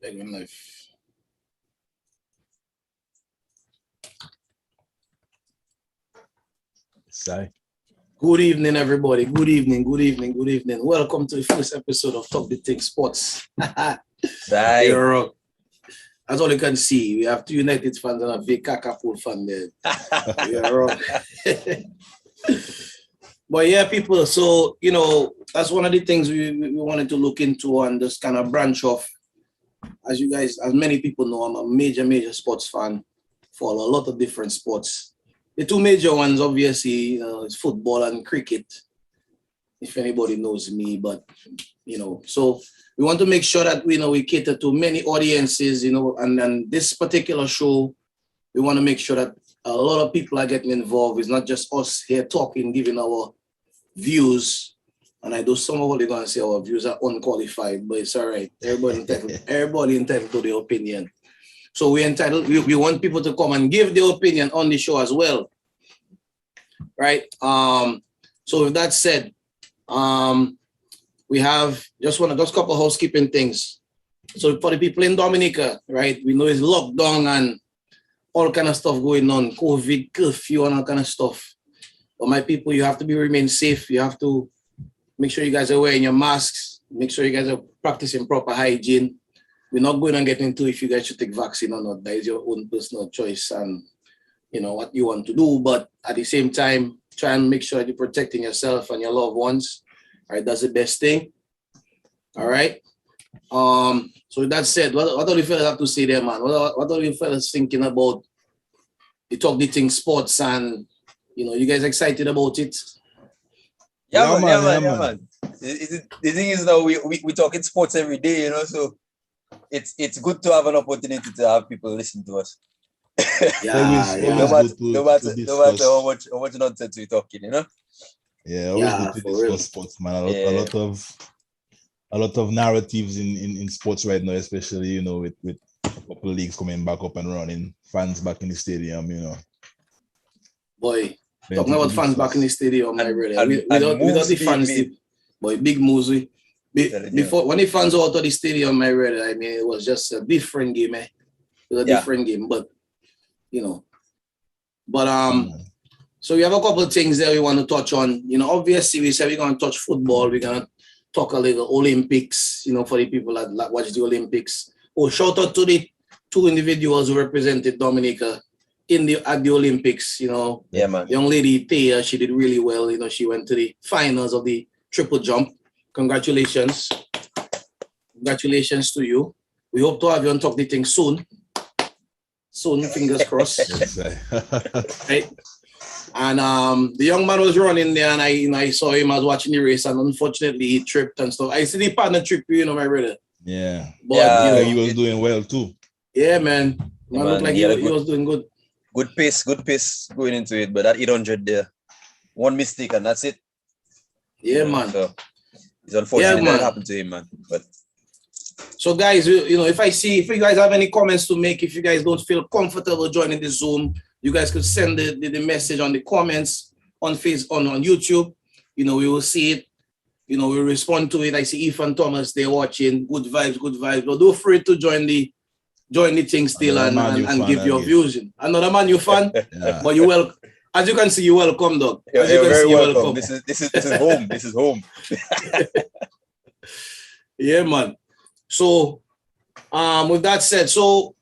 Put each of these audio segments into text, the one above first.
Begging life. Sorry. Good evening, everybody. Good evening. Welcome to the first episode of Talk the Ting Sports. Right. As all you can see, we have two United fans and a big Kakapool fan there. You're But yeah, people, so, that's one of the things we wanted to look into and just kind of branch off. As many people know, I'm a major sports fan, follow a lot of different sports. The two major ones, obviously, is football and cricket, if anybody knows me. But, so we want to make sure that, we cater to many audiences, and this particular show, we want to make sure that a lot of people are getting involved. It's not just us here talking, giving our views. And I know some of what they're going to say our views are unqualified, but it's all right. Everybody entitled to their opinion. So we want people to come and give their opinion on the show as well. Right? So with that said, we have just a couple of housekeeping things. So for the people in Dominica, right, we know it's lockdown and all kind of stuff going on, COVID, curfew, and all kind of stuff. But my people, you have to remain safe. You have to make sure you guys are wearing your masks. Make sure you guys are practicing proper hygiene. We're not going to get into if you guys should take vaccine or not. That is your own personal choice and, what you want to do. But at the same time, try and make sure that you're protecting yourself and your loved ones. All right, that's the best thing. All right. So with that said, what do you fellas have to say there, man? What are you fellas thinking about the Talk the Ting Sports and, you guys excited about it? Yeah, man. The thing is now we talking sports every day, so it's good to have an opportunity to have people listen to us. No matter how much nonsense we're talking, Yeah, always good to discuss sports, man. A lot of narratives in sports right now, especially, with a couple of leagues coming back up and running, fans back in the stadium, Boy, talking about fans back in the stadium, my brother. Without the fans, boy, big moves. Before, when the fans were out of the stadium, my brother, I mean, it was just a different game, It was a different game, but, so we have a couple of things that we want to touch on. Obviously, we said we're going to touch football. We're going to talk a little Olympics, for the people that watch the Olympics. Oh, shout out to the two individuals who represented Dominica at the Olympics, Yeah, man. Young lady Thea, she did really well. She went to the finals of the triple jump. Congratulations. Congratulations to you. We hope to have you on Talk the Ting soon. Soon, fingers crossed. Right? And the young man was running there, and I saw him. I was watching the race, and unfortunately, he tripped and stuff. I see the partner trip, my brother. Yeah. But he was doing well too. Yeah, man. Man looked like he was doing good. Good pace going into it, but that 800 there, one mistake and that's it. Yeah, man. So it's unfortunate that happened to him, man. But so, guys, if you guys have any comments to make, if you guys don't feel comfortable joining the Zoom, you guys could send the message on the comments on YouTube. We will see it. We'll respond to it. I see Ethan Thomas, they're watching. Good vibes. But don't afraid to join the thing still and give your views. Another Man U fan, Yeah. But you welcome. As you can see, you're welcome, dog. As you can see, you're welcome. This is home. This is home. Yeah, man. So, with that said, so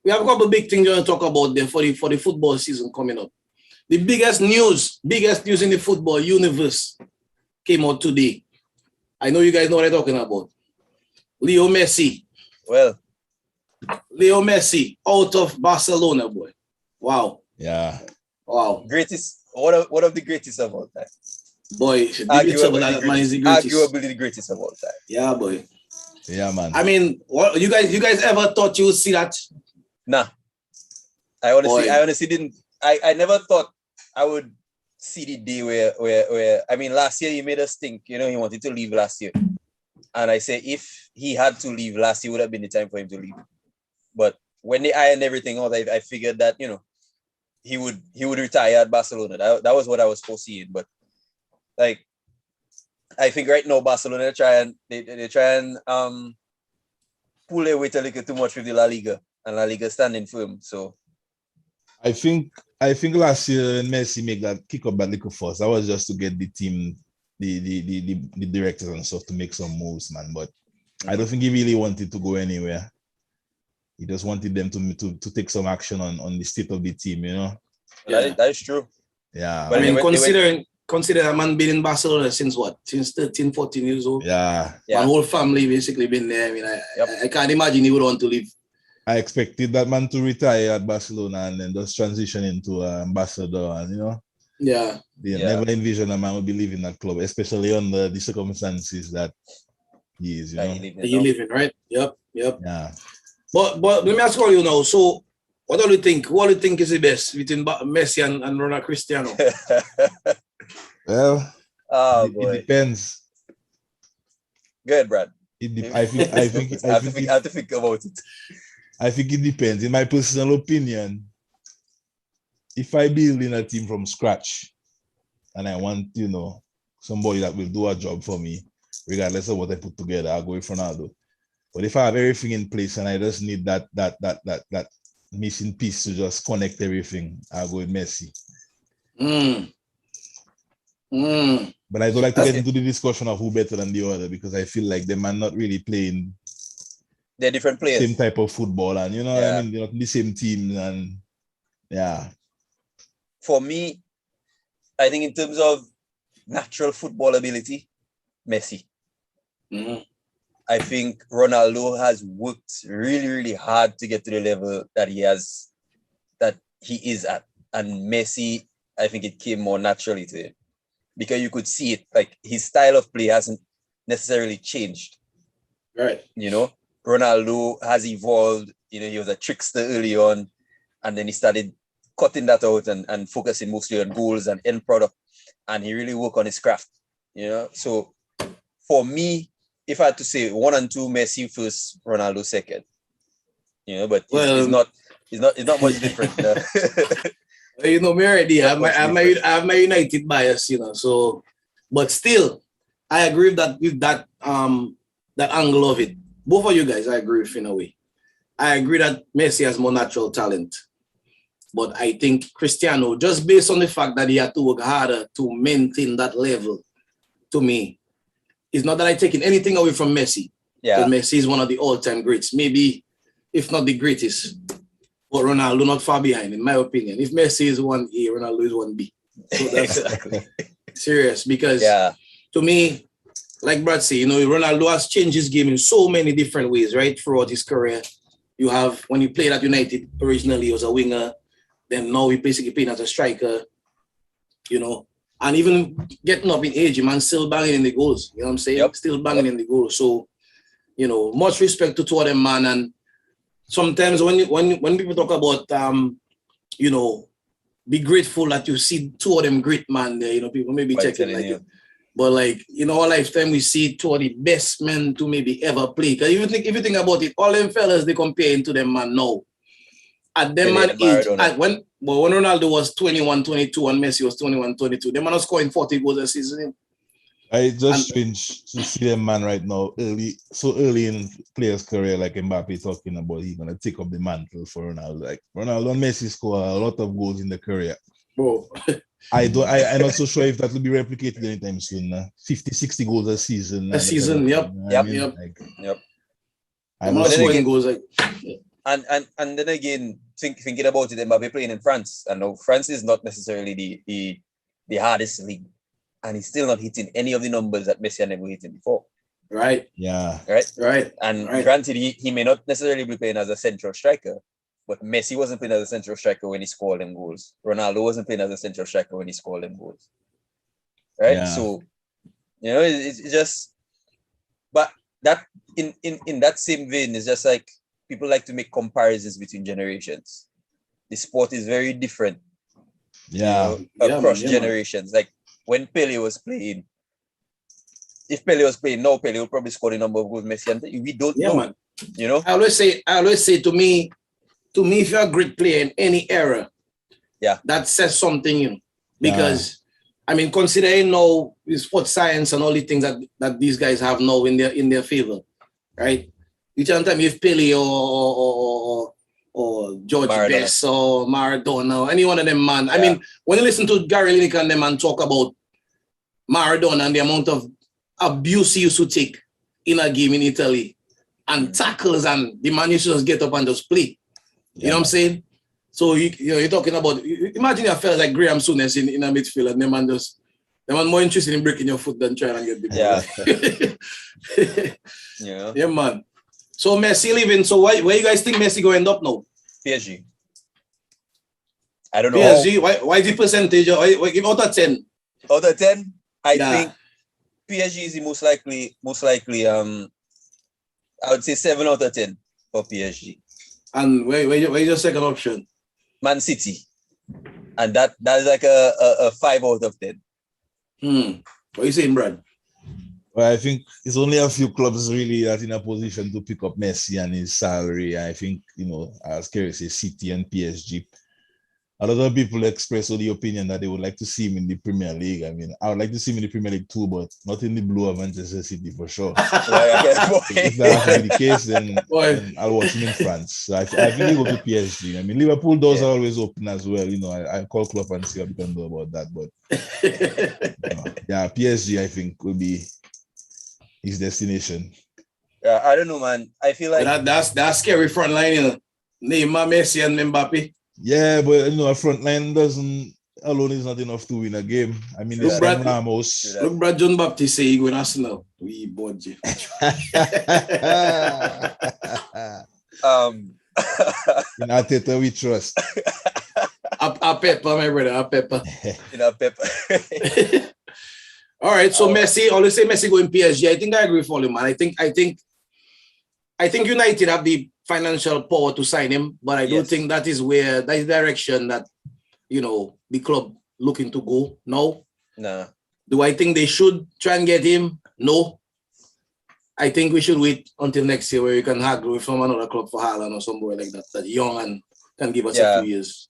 we have a couple of big things we want to talk about there for the football season coming up. The biggest news in the football universe came out today. I know you guys know what I'm talking about. Leo Messi out of Barcelona, boy. Wow. Yeah. Wow. Greatest, one of the greatest of all time. Boy, arguably the greatest of all time. Yeah, boy. Yeah, man. I mean, what you guys ever thought you would see that? Nah. I honestly didn't. I never thought I would see the day where I mean, last year he made us think, he wanted to leave last year. And I say if he had to leave last year would have been the time for him to leave. But when they ironed everything out, I figured that, he would retire at Barcelona. That was what I was foreseeing. But like, I think right now Barcelona they try and pull their weight a little too much with the La Liga, and La Liga standing firm. So I think last year when Messi made that kick up that little force, that was just to get the team, the directors and stuff to make some moves, man. But I don't think he really wanted to go anywhere. He just wanted them to take some action on the state of the team, you know. Yeah. That is true. Yeah. But I mean, consider a man been in Barcelona since what? Since 13, 14 years old. Yeah. My whole family basically been there. I mean, I can't imagine he would want to leave. I expected that man to retire at Barcelona and then just transition into ambassador, and you know. Yeah. They never envisioned a man would be leaving that club, especially under the circumstances that he is, you know. You live in, right? Yep. Yeah. But let me ask you now. So, what do you think? What do you think is the best between Messi and Ronaldo Cristiano? Well, it depends. Good, Brad. I have to think about it. I think it depends. In my personal opinion, if I build in a team from scratch and I want, you know, somebody that will do a job for me, regardless of what I put together, I'll go with Ronaldo. But if I have everything in place and I just need that missing piece to just connect everything, I'll go with Messi. But I don't like to get into the discussion of who better than the other, because I feel like them are not really playing. They're different players. Same type of football, and you know what I mean? They're not in the same teams, and For me, I think in terms of natural football ability, Messi. I think Ronaldo has worked really, really hard to get to the level that he is at. And Messi, I think it came more naturally to him, because you could see it, like his style of play hasn't necessarily changed. Right. You know, Ronaldo has evolved. You know, he was a trickster early on, and then he started cutting that out and focusing mostly on goals and end product. And he really worked on his craft, you know. So for me, if I had to say 1 and 2, Messi first, Ronaldo second. You know, but it's not much different. You know me already. I have my United bias, you know. So, but still, I agree with that angle of it. Both of you guys, I agree with in a way. I agree that Messi has more natural talent, but I think Cristiano, just based on the fact that he had to work harder to maintain that level, to me, it's not that I'm taking anything away from Messi. Yeah, because Messi is one of the all-time greats, maybe if not the greatest. But Ronaldo not far behind, in my opinion. If Messi is 1A, Ronaldo is 1B. So that's exactly serious, because to me, like Brad said, you know, Ronaldo has changed his game in so many different ways, right, throughout his career. You have, when he played at United, originally he was a winger. Then now he basically playing as a striker, you know. And even getting up in age, man, still banging in the goals. You know what I'm saying? Still banging in the goals. So, you know, much respect to two of them, man. And sometimes when people talk about, you know, be grateful that you see two of them great man there, you know, people may be checking like it. But like, in our lifetime, we see two of the best men to maybe ever play. Because if you think about it, all them fellas, they compare to them man now. At them man age, when Ronaldo was 21, 22 and Messi was 21, 22, them man was scoring 40 goals a season. It's just strange to see them man right now, so early in players' career, like Mbappe talking about he's gonna take up the mantle for Ronaldo. Like Ronaldo and Messi score a lot of goals in the career. Bro. I'm not so sure if that will be replicated anytime soon. 50, 60 goals a season. Yep. I'm not scoring goals like. And then again, thinking about it, Mbappe playing in France, and now France is not necessarily the hardest league, and he's still not hitting any of the numbers that Messi had never hitting before. Right. Yeah. Right. And granted, he may not necessarily be playing as a central striker, but Messi wasn't playing as a central striker when he scored them goals. Ronaldo wasn't playing as a central striker when he scored them goals. Right. Yeah. So, you know, it's just, but that in that same vein, it's just like people like to make comparisons between generations. The sport is very different. Yeah. You know, across generations. Like when Pele was playing, if Pele was playing now, Pele would probably score the number of goals Messi, and we don't know. Man. You know? I always say to me, if you're a great player in any era, that says something, you know. Because I mean, considering now the sports science and all the things that these guys have now in their favor, right? each time if Pele or George Maradona. Best or Maradona, any one of them, man. I mean, when you listen to Gary Lineker and them and talk about Maradona and the amount of abuse he used to take in a game in Italy and tackles, and the man used to just get up and just play. You know what I'm saying? So you're talking about, imagine a fella like Graham Souness in a midfield, and the man more interested in breaking your foot than trying to get the ball. Yeah, man. So Messi leaving. So where you guys think Messi going to end up now? PSG. I don't know. PSG. Why the percentage? Why give out of 10? Out of 10, I think PSG is the most likely. I would say 7 out of 10 for PSG. And where your second option? Man City, and that is like a 5 out of 10. What are you saying, Brad? Well, I think it's only a few clubs really that in a position to pick up Messi and his salary. I think, as Kerry says, City and PSG. A lot of people express the opinion that they would like to see him in the Premier League. I mean, I would like to see him in the Premier League too, but not in the blue of Manchester City for sure. If that has to be the case, then I'll watch him in France. So I think he will go to PSG. I mean, Liverpool doors are always open as well. I call Klopp and see what we can do about that. But PSG, I think, will be his destination. Yeah, I don't know, man. I feel like that's scary front line, Neymar, Messi, and Mbappe. Yeah, but a front line alone is not enough to win a game. I mean, look, Brad Ramos. Look, Brad John Baptiste say he going to Arsenal. We bought you. In Arteta, we trust. A pepper, my brother, a pepper. In a pepper. All right, so Messi, always say Messi going PSG. I think I agree with all you, man. I think United have the financial power to sign him, but I don't think that is the direction that the club looking to go. No. Nah. Do I think they should try and get him? No. I think we should wait until next year where we can haggle with from another club for Haaland or somewhere like that young and can give us a few years.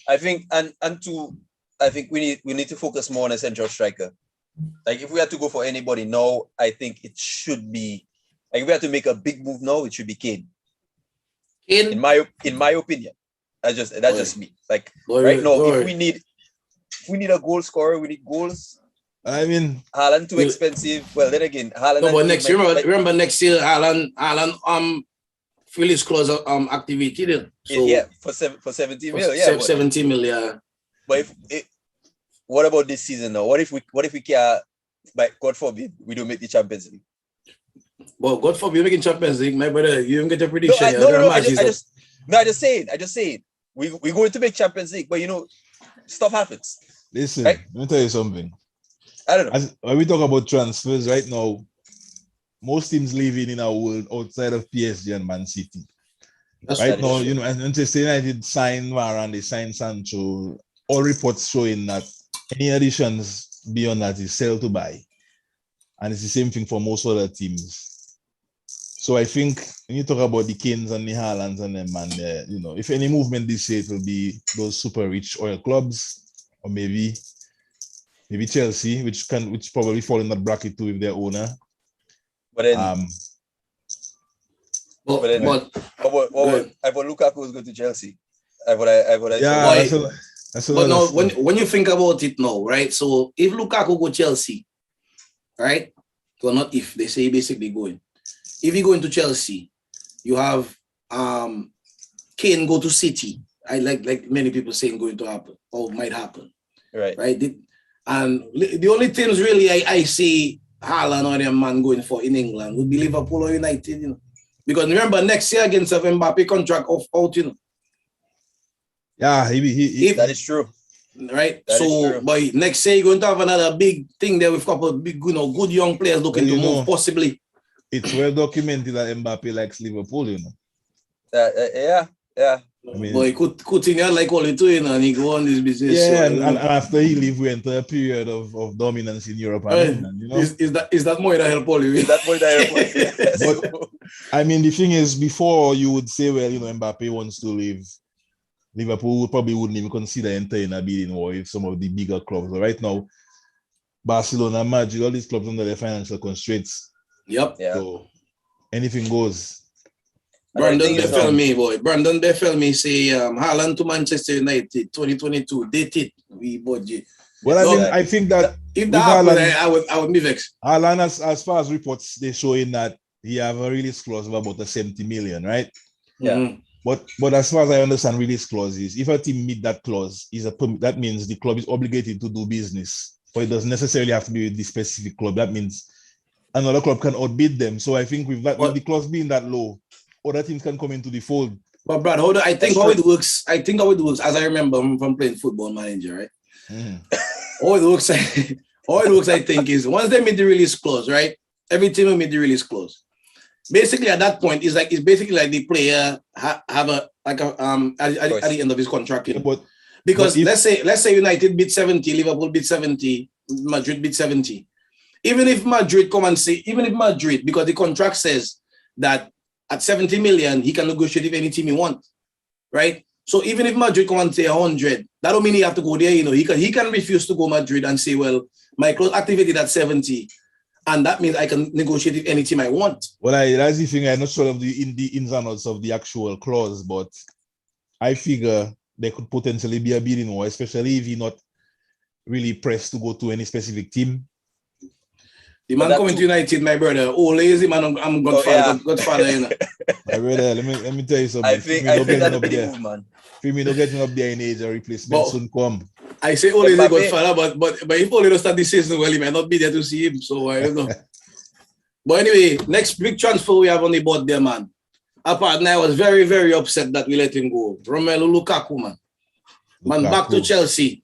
I think I think we need to focus more on a central striker. Like if we had to go for anybody now, I think it should be like if we had to make a big move now, it should be Kane. In my opinion. That's just me. Like right now, if we need a goal scorer, we need goals. I mean, Haaland too expensive. Well, then again, Haaland. No, but next year, remember next year, Haaland fill his clause activated. So for 70 million. 70 million. But what about this season now? What if we can, by God forbid, we don't make the Champions League? Well, God forbid, you're making Champions League, my brother. You don't get a prediction. I just say it. We're going to make Champions League, but stuff happens. Listen, right? Let me tell you something. I don't know. When we talk about transfers right now, most teams living in our world outside of PSG and Man City. Right now, and Manchester United signed Varane, they signed Sancho. All reports showing that any additions beyond that is sell to buy. And it's the same thing for most other teams. So I think when you talk about the Kanes and the Haalands and them, and if any movement this year, it will be those super rich oil clubs, or maybe Chelsea, which probably fall in that bracket too with their owner. But then, I thought Lukaku was going to Chelsea. But no, when you think about it now, right? So if Lukaku go Chelsea, right? Well, not if, they say basically going. If you go into Chelsea, you have Kane go to City. I like many people saying going to happen or might happen. Right. And the only teams really I see Haaland or them man going for in England would be Liverpool or United, Because remember next year against Mbappe contract out, Yeah, that is true. Right. But next year you're going to have another big thing there with a couple of big, good young players looking to move, possibly. It's well documented that Mbappe likes Liverpool, Yeah. I mean, boy, Coutinho like all it too, and he go on this business. Yeah, and after he leave, we enter a period of dominance in Europe and England, Is that more that help all you? Is that more that help? But I mean, the thing is, before you would say, well, Mbappe wants to leave, Liverpool probably wouldn't even consider entering a bidding war with some of the bigger clubs. But right now, Barcelona, Madrid, all these clubs under their financial constraints. Yep. Yeah. So anything goes. Brandon Beffelme, boy. Brandon Beffelme say Haaland to Manchester United 2022. Date it. We budget. Well, I think that if that happened, I would be vexed. Haaland, as far as reports, they're showing that he have a release clause of about 70 million, right? Yeah. Mm-hmm. But as far as I understand, release clause is if a team meet that clause, that means the club is obligated to do business. But it doesn't necessarily have to be with the specific club. That means another club can outbid them. So I think with the clause being that low, other teams can come into the fold. But Brad, I think how it works, as I remember from playing Football Manager, right? Mm-hmm. How it works, I think, is once they meet the release clause, right? Every team will meet the release clause. Basically, at that point, it's basically like the player have at the end of his contract. Yeah, because let's say United beat 70, Liverpool beat 70, Madrid beat 70. Even if Madrid, because the contract says that at 70 million, he can negotiate with any team he wants, right? So even if Madrid come and say 100, that don't mean he have to go there. He can refuse to go Madrid and say, well, my clause activated at 70. And that means I can negotiate with any team I want. Well, that's the thing. I'm not sure of the ins and outs of the actual clause, but I figure there could potentially be a bidding war, especially if you're not really pressed to go to any specific team. The man coming to United, my brother. Oh, lazy man, I'm Godfather, you know. My brother, let me tell you something. I think that's a big move, man. Firmino not getting up there in age, a replacement soon come. I say Ole is a Godfather, but if Ole don't start the season well, he might not be there to see him. So I don't know. But anyway, next big transfer we have on the board there, man. Apart, I was very, very upset that we let him go. Romelu Lukaku, man. Man, back to Chelsea.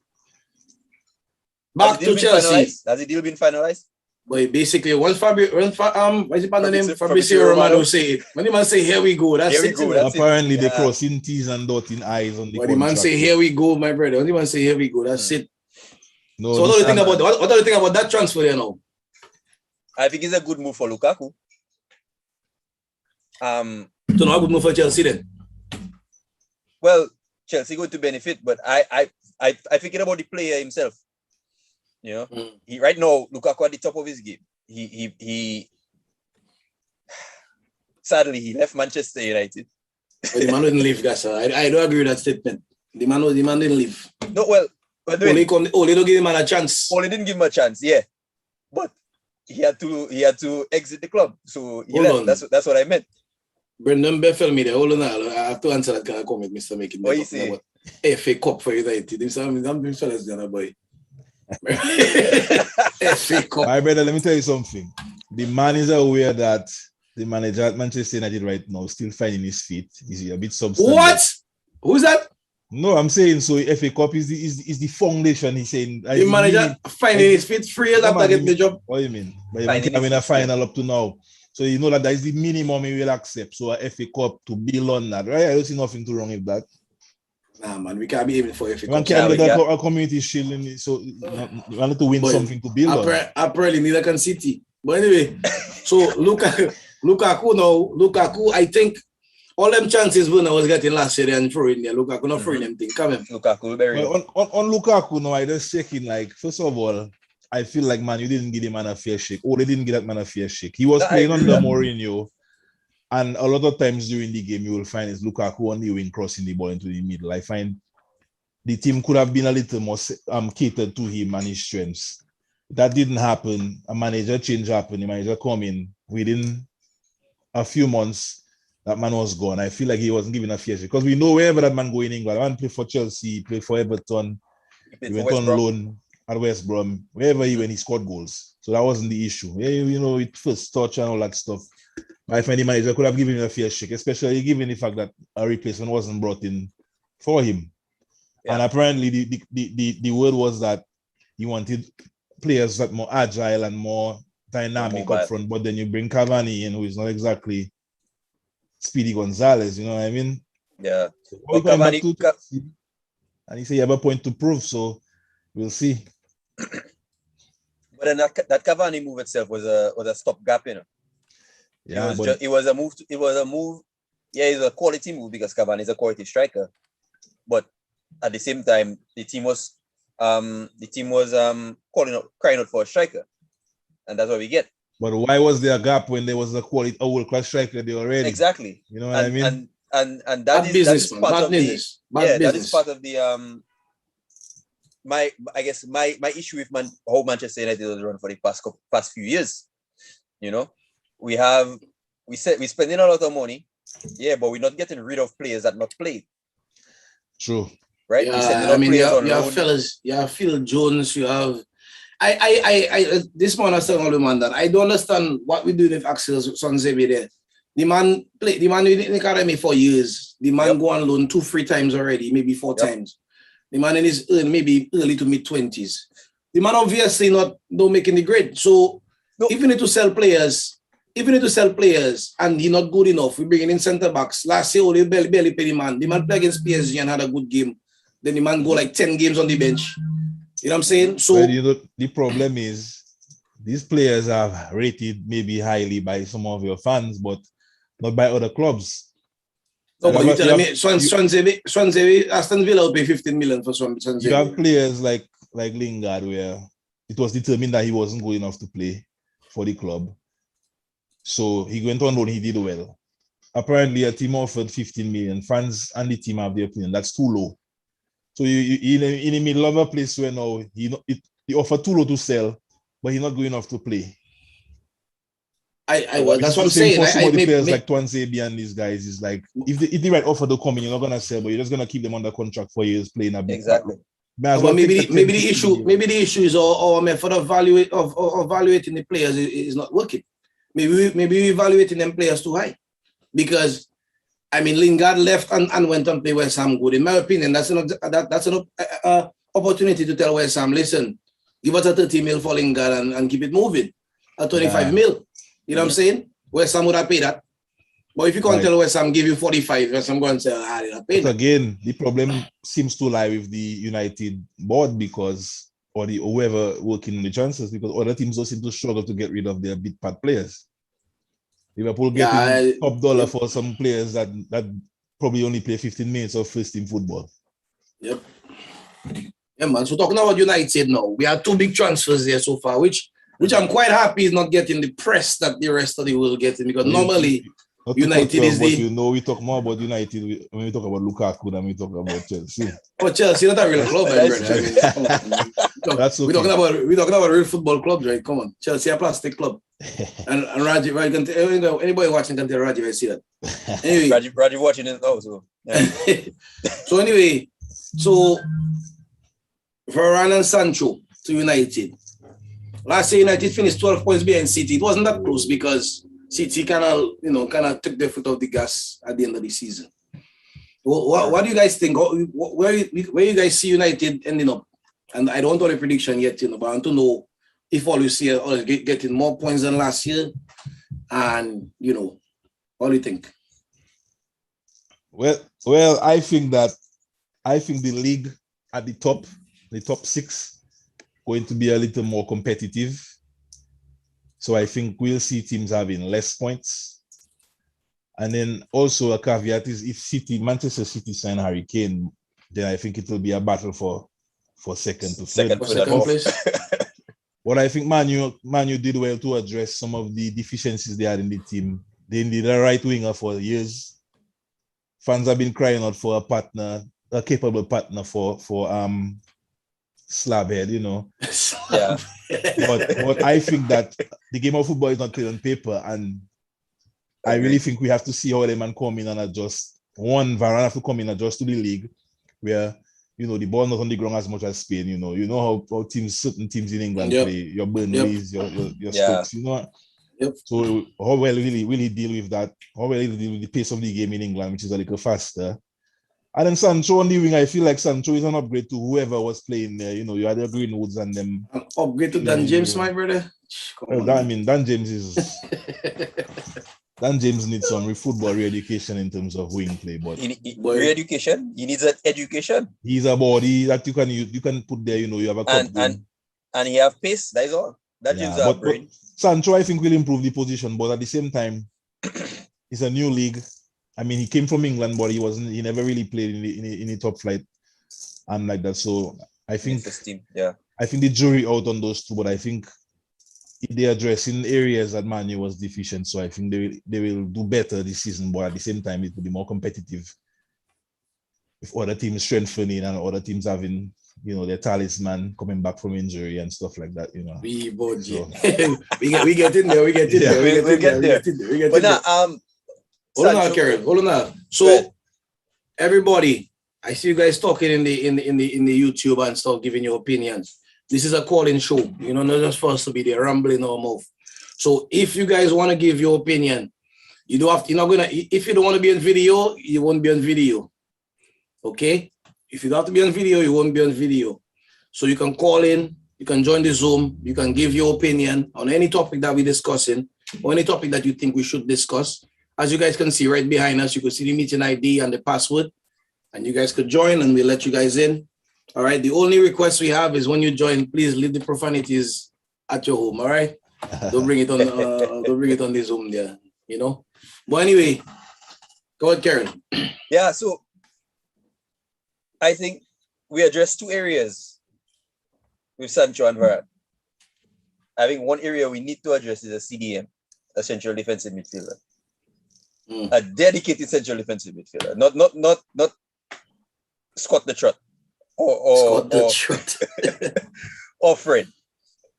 Has the deal been finalized? But basically, what's the name? Fabrizio Romano say it. When the man say, here we go, that's it. Apparently, they crossing T's and dotting I's on the contract. The man say, here we go, my brother. When the man say, here we go, that's it. No, so what do you think about that transfer there now? I think it's a good move for Lukaku. So now a good move for Chelsea then? Well, Chelsea going to benefit, but I thinking about the player himself. You know, he right now Lukaku at the top of his game. He sadly he left Manchester United. But the man didn't leave, guys. I don't agree with that statement. The man didn't leave. No, well, Ole don't give him a chance. Ole didn't give him a chance, yeah. But he had to exit the club. So he left. That's what I meant. Brendan Beffelme there. Hold on, I have to answer that kind of comment, Mr. Making. What you say? FA Cup for United. Them fellas gonna boy. FA Cup. My brother, let me tell you something. The man is aware that the manager at Manchester United right now still finding his feet. He's a bit substandard. What? Who's that? No, I'm saying so. FA Cup is the foundation. He's saying the manager finding his feet 3 years after getting the job. What do you mean? But I'm in a final up to now. So you know that is the minimum he will accept. So a FA Cup to build on that, right? I don't see nothing too wrong with that. Nah, man, we can't be aiming for FA Cup. Man can't get a community shield, so we want to win something to build on. Apparently, neither can City. But anyway, so Lukaku, I think all them chances when I was getting last year and throwing there, Lukaku not throwing them things. Come on. Lukaku, very on Lukaku now, I just checking like first of all, I feel like man, you didn't give him a fair shake. They didn't give that man a fair shake. He was playing under Mourinho, and a lot of times during the game, you will find is Lukaku on the wing crossing the ball into the middle. I find the team could have been a little more catered to him and his strengths. That didn't happen. A manager change happened. The manager come in within a few months. That man was gone. I feel like he wasn't given a fair shake because we know wherever that man go in England. That man played for Chelsea, he played for Everton, he went on loan at West Brom. Wherever he went, he scored goals. So that wasn't the issue. You know, it first touch and all that stuff. I find the manager could have given him a fair shake, especially given the fact that a replacement wasn't brought in for him. Yeah. And apparently the word was that he wanted players that more agile and more dynamic up front, but then you bring Cavani in, who is not exactly Speedy Gonzalez, you know what I mean? Yeah. So Cavani, and he said you have a point to prove, so we'll see. But then that Cavani move itself was a stopgap, you know. Yeah, it was a move. Yeah, it's a quality move because Cavani is a quality striker. But at the same time, the team was crying out for a striker, and that's what we get. But why was there a gap when there was a world-class striker there already? Exactly. You know what I mean? And that is part of business. that is part of the my issue with how Manchester United has run for the past few years. You know, we spending a lot of money, but we're not getting rid of players that not played. True. Right? Yeah, you have fellas, you have Phil Jones, you have this man was telling all the man that I don't understand what we do with Axel Sonzebe there. The man in the academy for years. The man go on loan 2-3 times already, maybe 4 times. The man in his maybe early to mid-20s. The man obviously not making the grade. So if you need to sell players, and he's not good enough, we bringing in centre backs. Last year, they barely pay the man. The man played against PSG and had a good game. Then the man go like 10 games on the bench. You know what I'm saying? So the problem is these players are rated maybe highly by some of your fans, but not by other clubs. No, but you telling me Swansea, Aston Villa will pay 15 million for Swansea. You have players like Lingard where it was determined that he wasn't good enough to play for the club. So he went on loan, he did well. Apparently a team offered 15 million. Fans and the team have their opinion. That's too low. So you in the middle of a place where now he offered too low to sell, but he's not good enough to play. That's what I'm saying. For some of the players like Tuanzebe and these guys is like if the right offer to come in, you're not gonna sell, but you're just gonna keep them under contract for years playing a big exactly. Well maybe the issue is our method of evaluating the players is not working. Maybe we're evaluating them players too high, because I mean Lingard left and went and play West Ham good. In my opinion, that's an opportunity to tell West Ham, listen, give us a 30 mil for Lingard and keep it moving. A 25 mil. You know what I'm saying? West Ham would have paid that. But if you can't tell West Ham give you 45, West Ham going to say, I paid that. Again, the problem seems to lie with the United board or whoever working in the transfers, because other teams don't seem to struggle to get rid of their big part players. Liverpool getting top dollar for some players that probably only play 15 minutes of first team football. Yep. Yeah, man. So talking about United now, we have 2 big transfers there so far, which I'm quite happy is not getting the press that the rest of the world getting, because normally United is the... we talk more about United when we talk about Lukaku than we talk about Chelsea. Oh, Chelsea, not a real club, brother. That's okay. We're talking about real football clubs, right? Come on. Chelsea, a plastic club. and Rajiv, anybody watching can tell Rajiv, I see that. Anyway. Rajiv watching it also. Yeah. So anyway, Varane and Sancho to United. Last year, United finished 12 points behind City. It wasn't that close because City kind of took their foot off the gas at the end of the season. What do you guys think? Where you guys see United ending up? And I don't want a prediction yet, but I want to know if all you see are getting more points than last year. And, what do you think? Well, I think the league at the top 6, going to be a little more competitive. So I think we'll see teams having less points. And then also a caveat is if Manchester City sign Harry Kane, then I think it will be a battle for second to third. Second place. But I think Man U did well to address some of the deficiencies they had in the team. They needed a right winger for years. Fans have been crying out for a capable partner for Slabhead, Yeah. but I think that the game of football is not played on paper, and I really think we have to see how the man come in and adjust. Varane have to come in and adjust to the league, where the ball not on the ground as much as Spain. You know how certain teams in England play. Your Burnleys, your Stokes. Yep. So how well will he deal with that? How well will he deal with the pace of the game in England, which is a little faster? And then Sancho on the wing, I feel like Sancho is an upgrade to whoever was playing there. You had the Greenwoods and them. An upgrade to Dan James, my brother. Dan James is. Dan James needs some football re-education in terms of wing play, but re-education. He needs an education. He's a body that you can put there. You have a and he have pace. That is all. That James are brain. Sancho, I think, will improve the position, but at the same time, it's a new league. I mean, he came from England, but he never really played in the top flight and like that. So I think I think the jury out on those two, but I think they addressing areas that Man U was deficient. So I think they will do better this season, but at the same time, it will be more competitive with other teams strengthening and other teams having, their talisman coming back from injury and stuff like that, So, we get in there. We get in there. We get there. But now, hold on, Karen. Hold on. So, everybody, I see you guys talking in the YouTube and stuff, giving your opinions. This is a call-in show, not just for us to be there rambling our mouth. So, if you guys want to give your opinion, you don't have to. If you don't want to be on video, you won't be on video. Okay? If you don't have to be on video, you won't be on video. So you can call in, you can join the Zoom, you can give your opinion on any topic that we're discussing or any topic that you think we should discuss. As you guys can see right behind us, you can see the meeting ID and the password, and you guys could join and we'll let you guys in. All right. The only request we have is when you join, please leave the profanities at your home. All right. Don't bring it on the Zoom there, But anyway, go ahead, Karen. Yeah, so I think we addressed two areas with Sancho and Varane. I think one area we need to address is a CDM, a central defensive midfielder. A dedicated central defensive midfielder. Not Scott the Trot or Fred.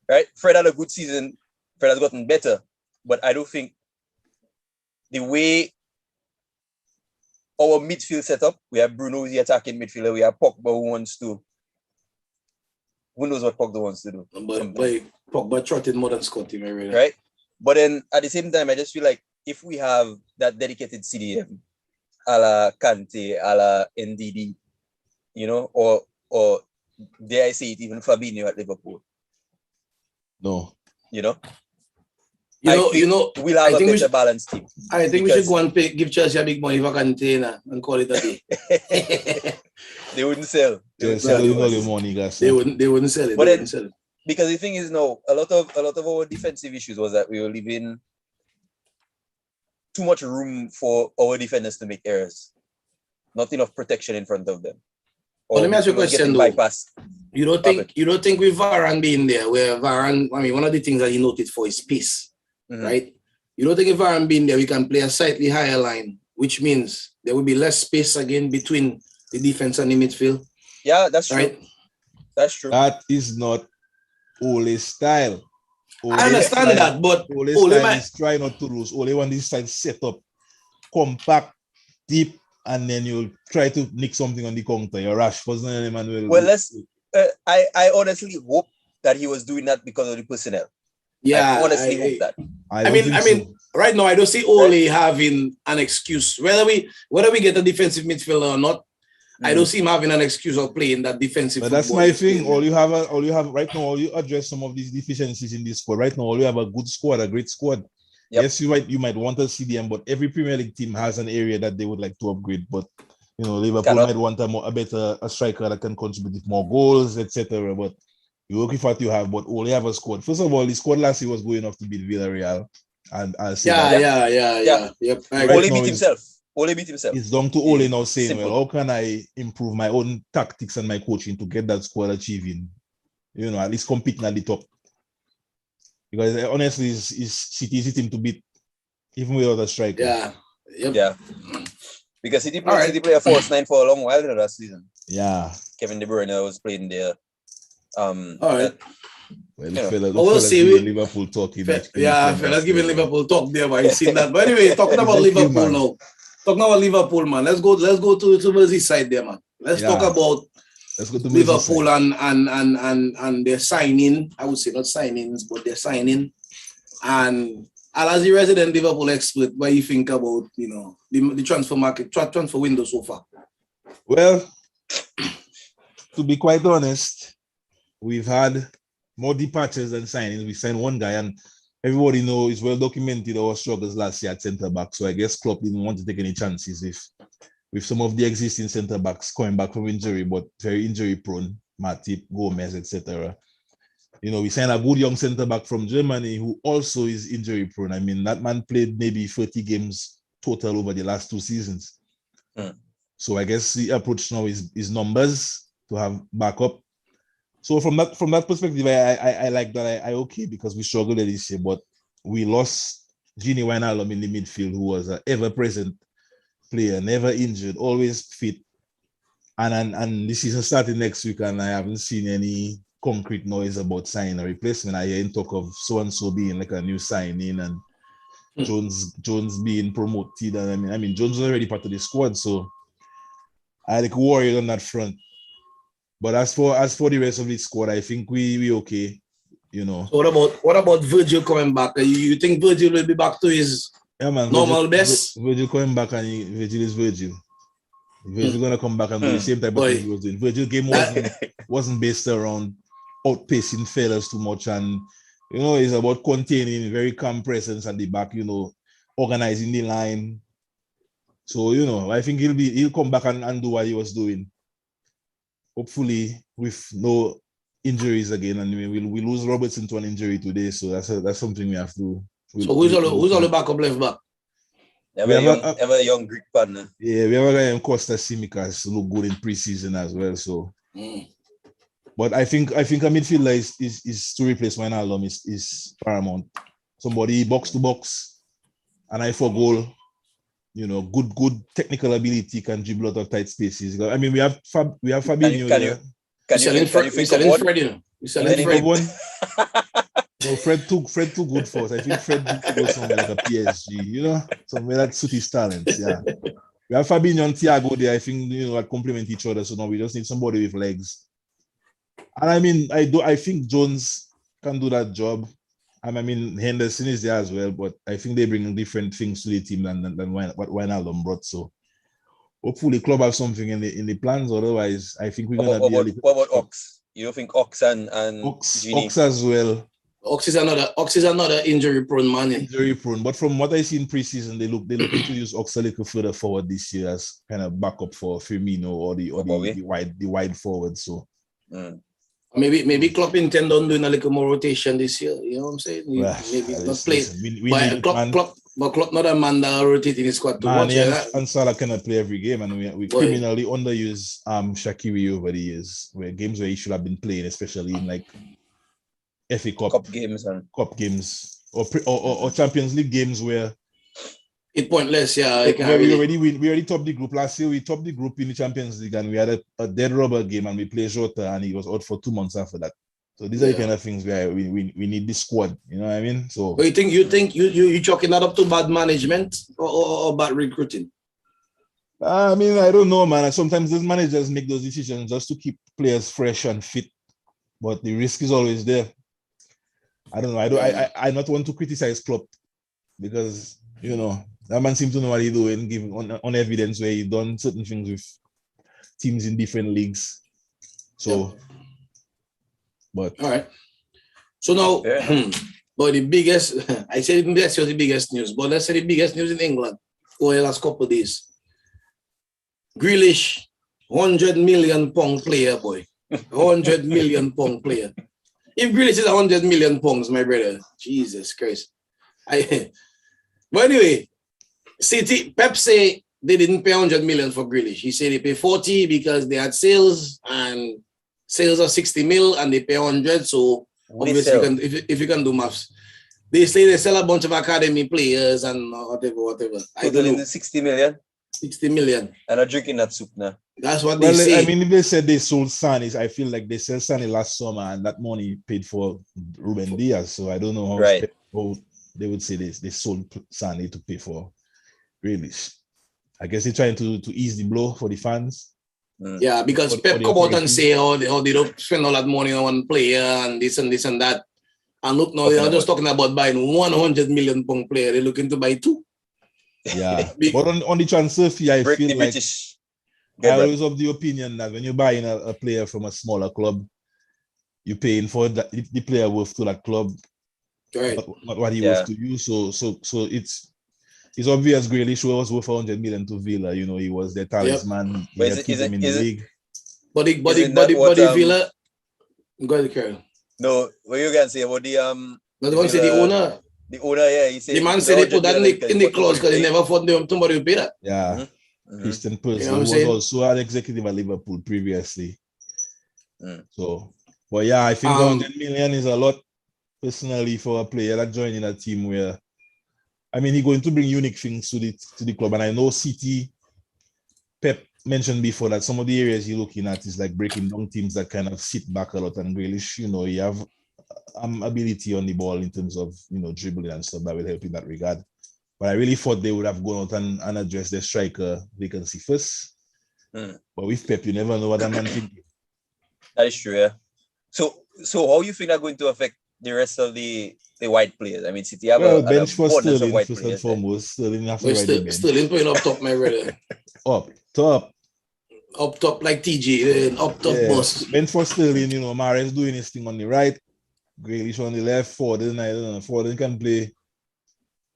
Right? Fred had a good season. Fred has gotten better. But I don't think the way our midfield setup, we have Bruno, the attacking midfielder. We have Pogba who knows what Pogba wants to do. But Pogba trotted more than Scotty, really. Right? But then at the same time, I just feel like if we have that dedicated CDM, a la Kante, a la NDD, or dare I say it, even Fabinho at Liverpool. No. We'll have a better balanced team. I think we should go and give Chelsea a big money for container and call it a day. They wouldn't sell. They wouldn't sell the money, guys. They wouldn't sell it. But because the thing is now, a lot of our defensive issues was that we were leaving too much room for our defenders to make errors. Not enough protection in front of them. Well, let me ask you a question though. Bypass. You don't think with Varane being there, where Varane, one of the things that he noted for is pace. Right? You don't think if Varane being there, we can play a slightly higher line, which means there will be less space again between the defense and the midfield? Yeah, that's true. Right? That's true. That is not Ole's style. I understand that, but Ole's style is try not to lose. Ole want this side set up, compact, deep, and then you'll try to nick something on the counter. You're rash. Well, I honestly hope that he was doing that because of the personnel. Yeah, I honestly hope that. I mean, right now I don't see Ole having an excuse. Whether we get a defensive midfielder or not, I don't see him having an excuse of playing that defensive. But that's my thing. All you have right now. All you address some of these deficiencies in this squad. Right now, all you have a good squad, a great squad. Yep. Yes, you might want a CDM, but every Premier League team has an area that they would like to upgrade. But Liverpool might want a better striker that can contribute with more goals, etc. But you work with what you have, but only have a squad. First of all, the squad last year was good enough to beat Villarreal, and I'll say Yep. Ole beat himself. It's down to Ole now saying, simple. Well, how can I improve my own tactics and my coaching to get that squad achieving, at least competing at the top? Because honestly, it's City's team to beat, even without a striker. Yeah. Yep. Yeah. Because City played a false nine for a long while last season. Yeah. Kevin De Bruyne was playing there. All right. We'll see. Liverpool talking. Fellas giving Liverpool talk there, but I've seen that. But anyway, talking about Liverpool now. Talking about Liverpool, man. Let's go to Merseyside there, man. Let's talk about Liverpool and their signing. I would say not signings, but their signing. And as a resident Liverpool expert, what do you think about the transfer market, transfer window so far? Well, to be quite honest, we've had more departures than signings. We signed one guy, and everybody knows it's well documented our struggles last year at centre back. So I guess Klopp didn't want to take any chances with some of the existing centre backs coming back from injury, but very injury prone, Matip, Gomez, etc. We signed a good young centre back from Germany who also is injury prone. I mean, that man played maybe 30 games total over the last 2 seasons. So I guess the approach now is numbers to have backup. So from that perspective, I like that. I okay because we struggled this year, but we lost Gini Wijnaldum in the midfield, who was an ever-present player, never injured, always fit. And the season starting next week, and I haven't seen any concrete noise about signing a replacement. I hear talk of so and so being like a new signing and Jones being promoted. And I mean Jones was already part of the squad, so I like worried on that front. But as for the rest of the squad, I think we okay, you know. So what about Virgil coming back? You think Virgil will be back to his normal best? Virgil coming back, and Virgil is Virgil. Virgil gonna come back and do the same type of thing he was doing. Virgil game wasn't based around outpacing fellas too much, and you know, it's about containing, very calm presence at the back, you know, organizing the line. So, you know, I think he'll come back and do what he was doing. Hopefully with no injuries again, and we lose Robertson to an injury today, so that's something we have to. So who's all the backup left back? We have a young Greek partner. Yeah, we have a guy in Costa Simicas look good in preseason as well. So, but I think a midfielder is to replace Wijnaldum is paramount. Somebody box to box, and eye for goal. You know, good technical ability, can dribble out of tight spaces. I mean, we have Fabinho. Can you Fred? You selling Fred? One? No, Fred too good for us. I think Fred needs to go somewhere like a PSG, you know, somewhere that suits his talents. Yeah, we have Fabinho and Thiago there. I think, you know, that complement each other. So now we just need somebody with legs. And I mean, I think Jones can do that job. I mean, Henderson is there as well, but I think they bring different things to the team than what Wijnaldum brought. So hopefully, club have something in the plans. Otherwise, I think we're gonna be. What about Ox? You don't think Ox and Ox as well? Ox is another injury-prone man. Injury-prone, but from what I see in preseason, they look to use Ox a little further forward this year as kind of backup for Firmino or the wide forward. So. Maybe Klopp intend on doing a little more rotation this year. You know what I'm saying? Maybe not play. Klopp not a man that rotating his squad too much. And Salah cannot play every game, and we criminally underuse Shaqiri over the years, where games where he should have been playing, especially in like FA Cup games or Champions League games where it's pointless. Yeah, we already topped the group last year. We topped the group in the Champions League, and we had a dead rubber game, and we played Jota, and he was out for 2 months after that. So these are the kind of things where we need this squad. You know what I mean? So but you think you chalking that up to bad management or bad recruiting? I mean, I don't know, man. Sometimes those managers make those decisions just to keep players fresh and fit, but the risk is always there. I don't know. I not want to criticize Klopp because, you know, that man seems to know what he's doing, giving on evidence where he's done certain things with teams in different leagues. So, but all right. So now, but the biggest, I said this was the biggest news, but let's say the biggest news in England for the last couple of days. Grealish, £100 million player, boy. £100 million player. If Grealish is £100 million, my brother, Jesus Christ. But anyway, City, Pep say they didn't pay 100 million for Grealish. He said they pay 40 because they had sales, and sales are 60 mil and they pay 100. So obviously, if you can do maths, they say they sell a bunch of academy players and whatever. I don't know. 60 million. 60 million. And I'm drinking that soup now. That's what they say. I mean, if they said they sold Sané, I feel like they sold Sané last summer and that money paid for Ruben Diaz. So I don't know how they would say this. They sold Sané to pay for Grealish. I guess they're trying to ease the blow for the fans. Yeah, because Pep come out and say how they don't spend all that money on one player and this and that. And look, now they're just talking about buying £100 million player. They're looking to buy 2. Yeah, but on the transfer fee, I feel like I always have the opinion that when you're buying a player from a smaller club, you're paying for the player worth to that club, right? Not what he worth to you. So it's obvious Grealish was worth 100 million to Villa. You know, he was their talisman. He had kept him in the league. But Villa, go ahead, Carol. No, what you can say about the No, the one say the owner. The owner, yeah, he said the man said they put that in the clause because they never thought somebody would pay that. Yeah. Christian Pulisic, who was also an executive at Liverpool previously. So, But yeah, I think 100 million is a lot personally for a player that joining a team where, I mean, he's going to bring unique things to the club. And I know City, Pep mentioned before that some of the areas you're looking at is like breaking down teams that kind of sit back a lot. And Grealish, you have ability on the ball in terms of, dribbling and stuff that will help in that regard. But I really thought they would have gone out and addressed their striker vacancy first. But with Pep, you never know what that man thinking. That is true, yeah. So how you think that's going to affect the rest of the white players? I mean, City have a bench for Sterling, white first players, and foremost. Sterling have to ride the bench. Sterling playing up top, my brother. Up top. Up top like TG, up top boss. Bench for Sterling, Mahrez doing his thing on the right. Grealish on the left, Foden can play.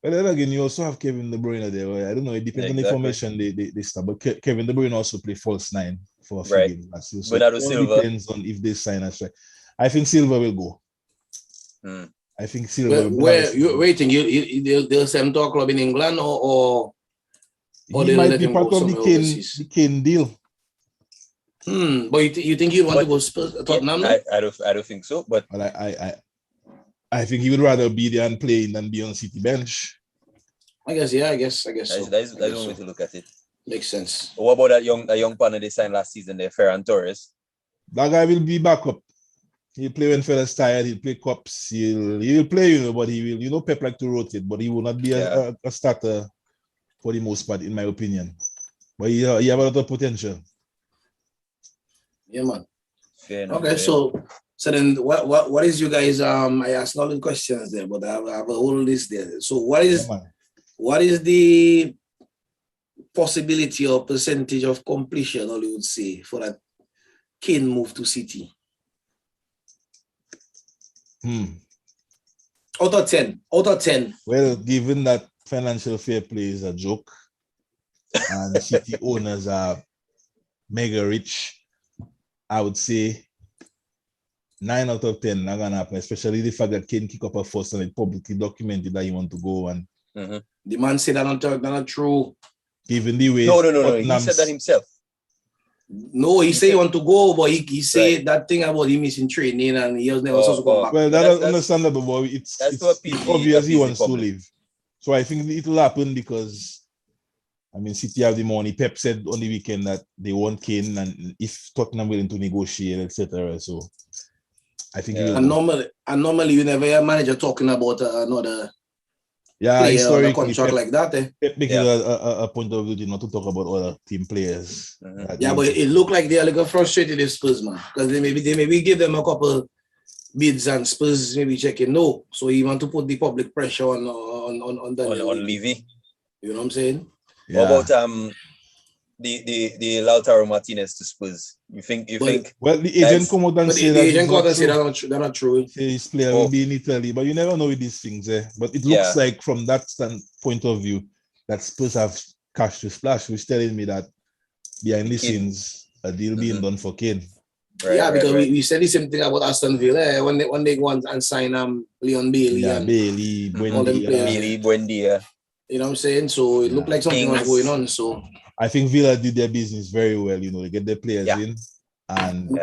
But then again, you also have Kevin De Bruyne there. I don't know, it depends on the formation they start. But Kevin De Bruyne also play false 9 for a few games last year. So it all depends on if they sign a strike. I think Silva will go. I think Silva will go. Where you're waiting? They'll send him to a club in England or he might be part of the Kane deal. But you think he'd want to go Spurs, Tottenham? I don't think so. But I think he would rather be there and playing than be on City bench. I guess so. That's one way to look at it. Makes sense. What about that young partner they signed last season there, Ferran Torres? That guy will be back up. He'll play when fellas tired. He'll play cups. He'll play, but he will. Pep like to rotate, but he will not be a starter for the most part, in my opinion. But he have a lot of potential. Yeah, man. Fair enough, okay, so then what is you guys? I asked all the questions there, but I have a whole list there. So what is the possibility or percentage of completion, or you would say, for that Kane move to City? Out of 10. Well, given that financial fair play is a joke and City owners are mega rich, I would say 9 out of 10 not gonna happen, especially the fact that Kane kick up a first and it publicly documented that he want to go. And the man said that not true. Given the way no, he said that himself. No, he said he want to go, but he said that thing about him missing training and he was never supposed to come back. Well, that's understandable, but it's obvious he wants to leave. So I think it will happen because, I mean, City have the money. Pep said on the weekend that they want Kane, and if Tottenham willing to negotiate, etc. So I think. And normally you never hear a manager talking about another. Historically, contract Pep, like that. Pep makes a point of view not to talk about other team players. But it looked like they're like frustrated with Spurs, man, because they maybe give them a couple bids and Spurs maybe checking no. So he want to put the public pressure on Levy. You know what I'm saying? Yeah. What about the Lautaro Martinez to Spurs? You think? Well, the agent come out and say that's not true. Say his player will be in Italy, but you never know with these things. But it looks like from that point of view that Spurs have cash to splash, which telling me that behind the scenes a deal being done for Kane. Because we said the same thing about Aston Villa when they go and sign Leon Bailey. Bailey, Buendia. You know what I'm saying? So it looked like something was going on. So I think Villa did their business very well. They get their players in, and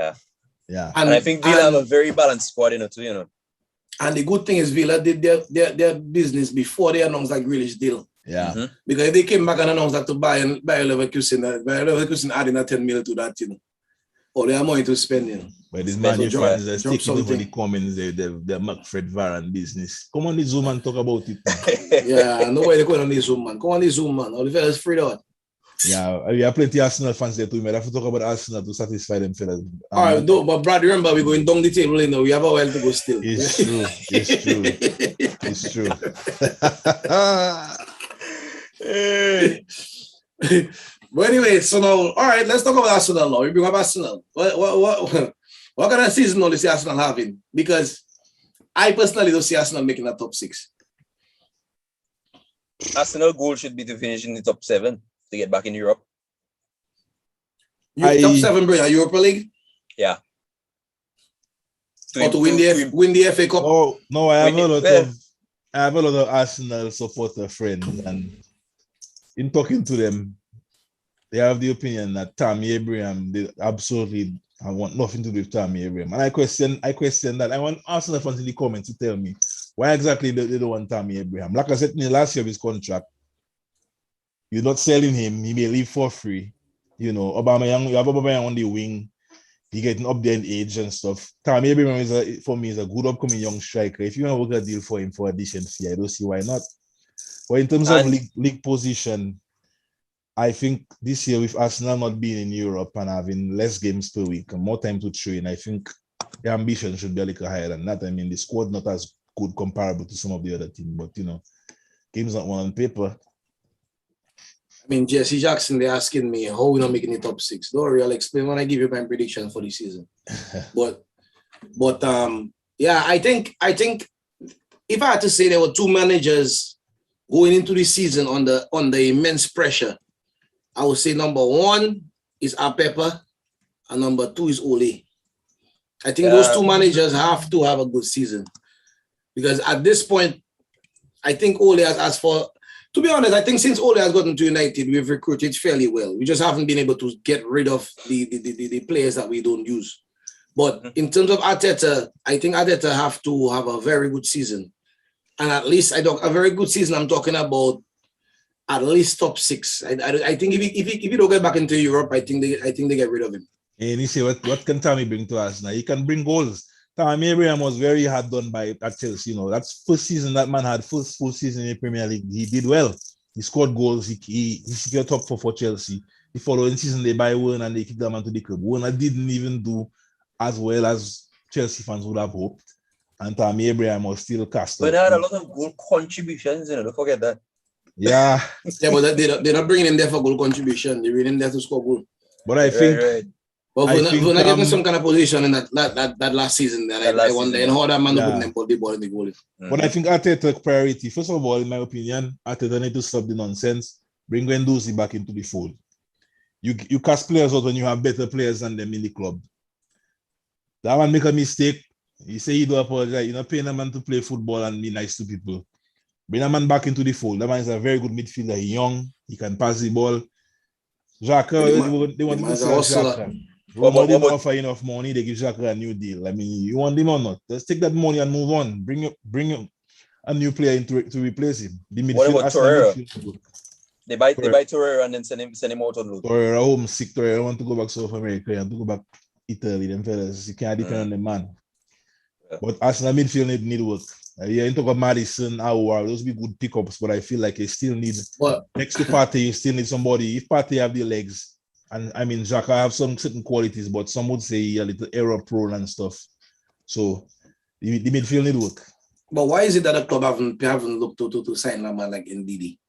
and I think Villa have a very balanced squad, too. And the good thing is Villa did their business before they announced that Grealish deal. Yeah. Because if they came back and announced that to buy Leverkusen adding a 10 million to that, or they are money to spend, But this man, fans are sticking over the comments, the McFred Varane business. Come on the Zoom and talk about it. Nobody going on the Zoom, man. Come on the Zoom, man. All the fellas free out. Yeah, we have plenty of Arsenal fans there too. We have to talk about Arsenal to satisfy them fellas. All right, but Brad, remember we're going down the table, we have a while to go still. It's true. But anyway, so now, all right, let's talk about Arsenal now. We bring up Arsenal. What kind of season do you see Arsenal having? Because I personally don't see Arsenal making a top 6. Arsenal goal should be to finish in the top 7 to get back in Europe. Top 7, bro, Europa League? Yeah. To win the FA Cup? Oh, no, I have a lot of Arsenal supporter friends, and in talking to them, they have the opinion that Tammy Abraham, they absolutely, I want nothing to do with Tammy Abraham. And I question that. I want Arsenal fans in the comments to tell me why exactly they don't want Tammy Abraham. Like I said in the last year of his contract, you're not selling him, he may leave for free. You know, you have Aubameyang on the wing, he getting up there in age and stuff. Tammy Abraham for me is a good upcoming young striker. If you want to work a deal for him for a decent fee, I don't see why not. But in terms of league position, I think this year with Arsenal not being in Europe and having less games per week and more time to train, I think the ambition should be a little higher than that. I mean, the squad not as good comparable to some of the other teams, but you know, games not won on paper. I mean, Jesse Jackson, they're asking me how we're not making the top 6. Don't worry, I'll explain when I give you my prediction for the season. but yeah, I think if I had to say there were 2 managers going into the season under immense pressure, I would say number 1 is Apepa and number 2 is Ole. I think those 2 managers have to have a good season because at this point, I think Ole has asked for. To be honest, I think since Ole has gotten to United, we've recruited fairly well. We just haven't been able to get rid of the players that we don't use. But in terms of Arteta, I think Arteta have to have a very good season. And at least a very good season, I'm talking about at least top 6. I think if he don't get back into Europe, I think they get rid of him. And you say what can Tammy bring to us now? He can bring goals. Tammy Abraham was very hard done at Chelsea. You know, that's first season that man had, first full season in the Premier League. He did well. He scored goals. He secured top 4 for Chelsea. The following season they buy Werner and they kick them into the club. Werner didn't even do as well as Chelsea fans would have hoped. And Tammy Abraham was still cast out. But they had a lot of goal contributions, you know, don't forget that. Yeah. Yeah, but they're not bringing him there for goal contribution. They're bringing him there to score goal. But I think... Right. But we're not getting some kind of position in that last season. I wonder how that man putting them the ball in the goal. But I think Arteta priority, first of all, in my opinion, Arteta need to stop the nonsense. Bring Guendouzi back into the fold. You cast players out when you have better players than them in the club. That man make a mistake. He say he do apologize. You're not paying a man to play football and be nice to people. Bring a man back into the fold. That man is a very good midfielder. He's young. He can pass the ball. Xhaka, they want to sell Xhaka. Roma didn't offer enough money. They give Xhaka a new deal. I mean, you want him or not? Let's take that money and move on. Bring a new player in to replace him. What about Torreira? They buy Torreira and then send him out on loan. Torreira homesick. Torreira want to go back South America and to go back Italy. Them fellas, you can't depend on the man. Yeah. But Arsenal midfield need work. You talk about Madison, Aouar, those be good pickups, but I feel like you still need next to Partey, you still need somebody. If Partey have the legs. And I mean, Xhaka have some certain qualities, but some would say a little error prone and stuff. So the midfield need work. But why is it that the club haven't looked to sign a man like NDD?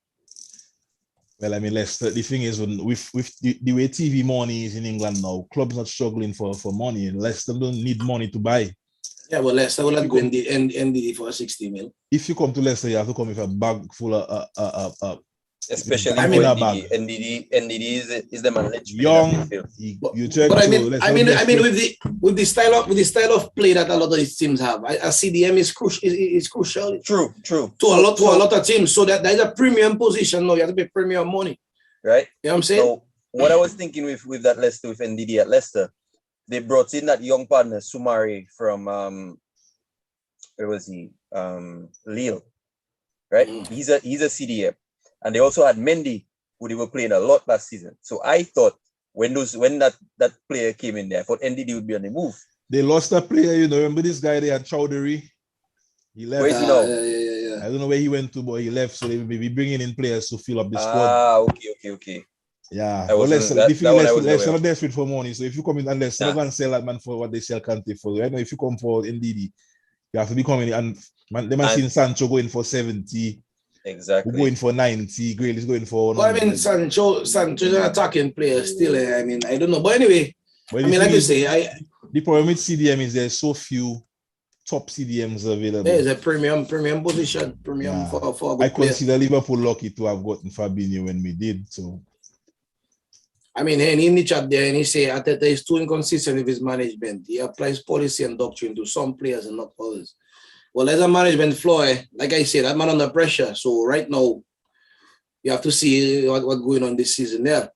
Well, I mean, Leicester, the thing is, with the way TV money is in England now, clubs not struggling for money. Leicester don't need money to buy. Yeah, but Leicester will not go NDD for 60 mil. If you come to Leicester, you have to come with a bag full of especially NDD is the man young. You check. But I mean, with the style of play that a lot of these teams have, a CDM is crucial. True. To a lot of teams, so that is a premium position. No, you have to pay premium money, right? You know what I'm saying? So what I was thinking with that Leicester, with NDD at Leicester, they brought in that young partner Soumare from where was he? Lille, right? He's a CDM. And they also had Mendy, who they were playing a lot last season. So I thought when that player came in there, I thought NDD would be on the move. They lost a player, you know. Remember this guy they had, Chowdhury? He left. Where is he now? Yeah. I don't know where he went to, but he left. So they will be bringing in players to fill up the squad. Okay. Yeah. Well, let's not desperate for money. So if you come in and let's not sell that man for what they sell Kante for. Right now, if you come for NDD, you have to be coming in. And they might see Sancho going for 70. Exactly. We're going for 90. Grealish is going for 100. Well, I mean, Sancho's an attacking player still. I mean, I don't know. But anyway, like you say, the problem with CDM is there's so few top CDMs available. There's a premium position. For I consider Liverpool lucky to have gotten Fabinho when we did. So, I mean, and in the chat there, and he say Arteta is too inconsistent with his management. He applies policy and doctrine to some players and not others. Well, there's a management flaw. Like I said, that man under pressure. So right now, you have to see what's going on this season there.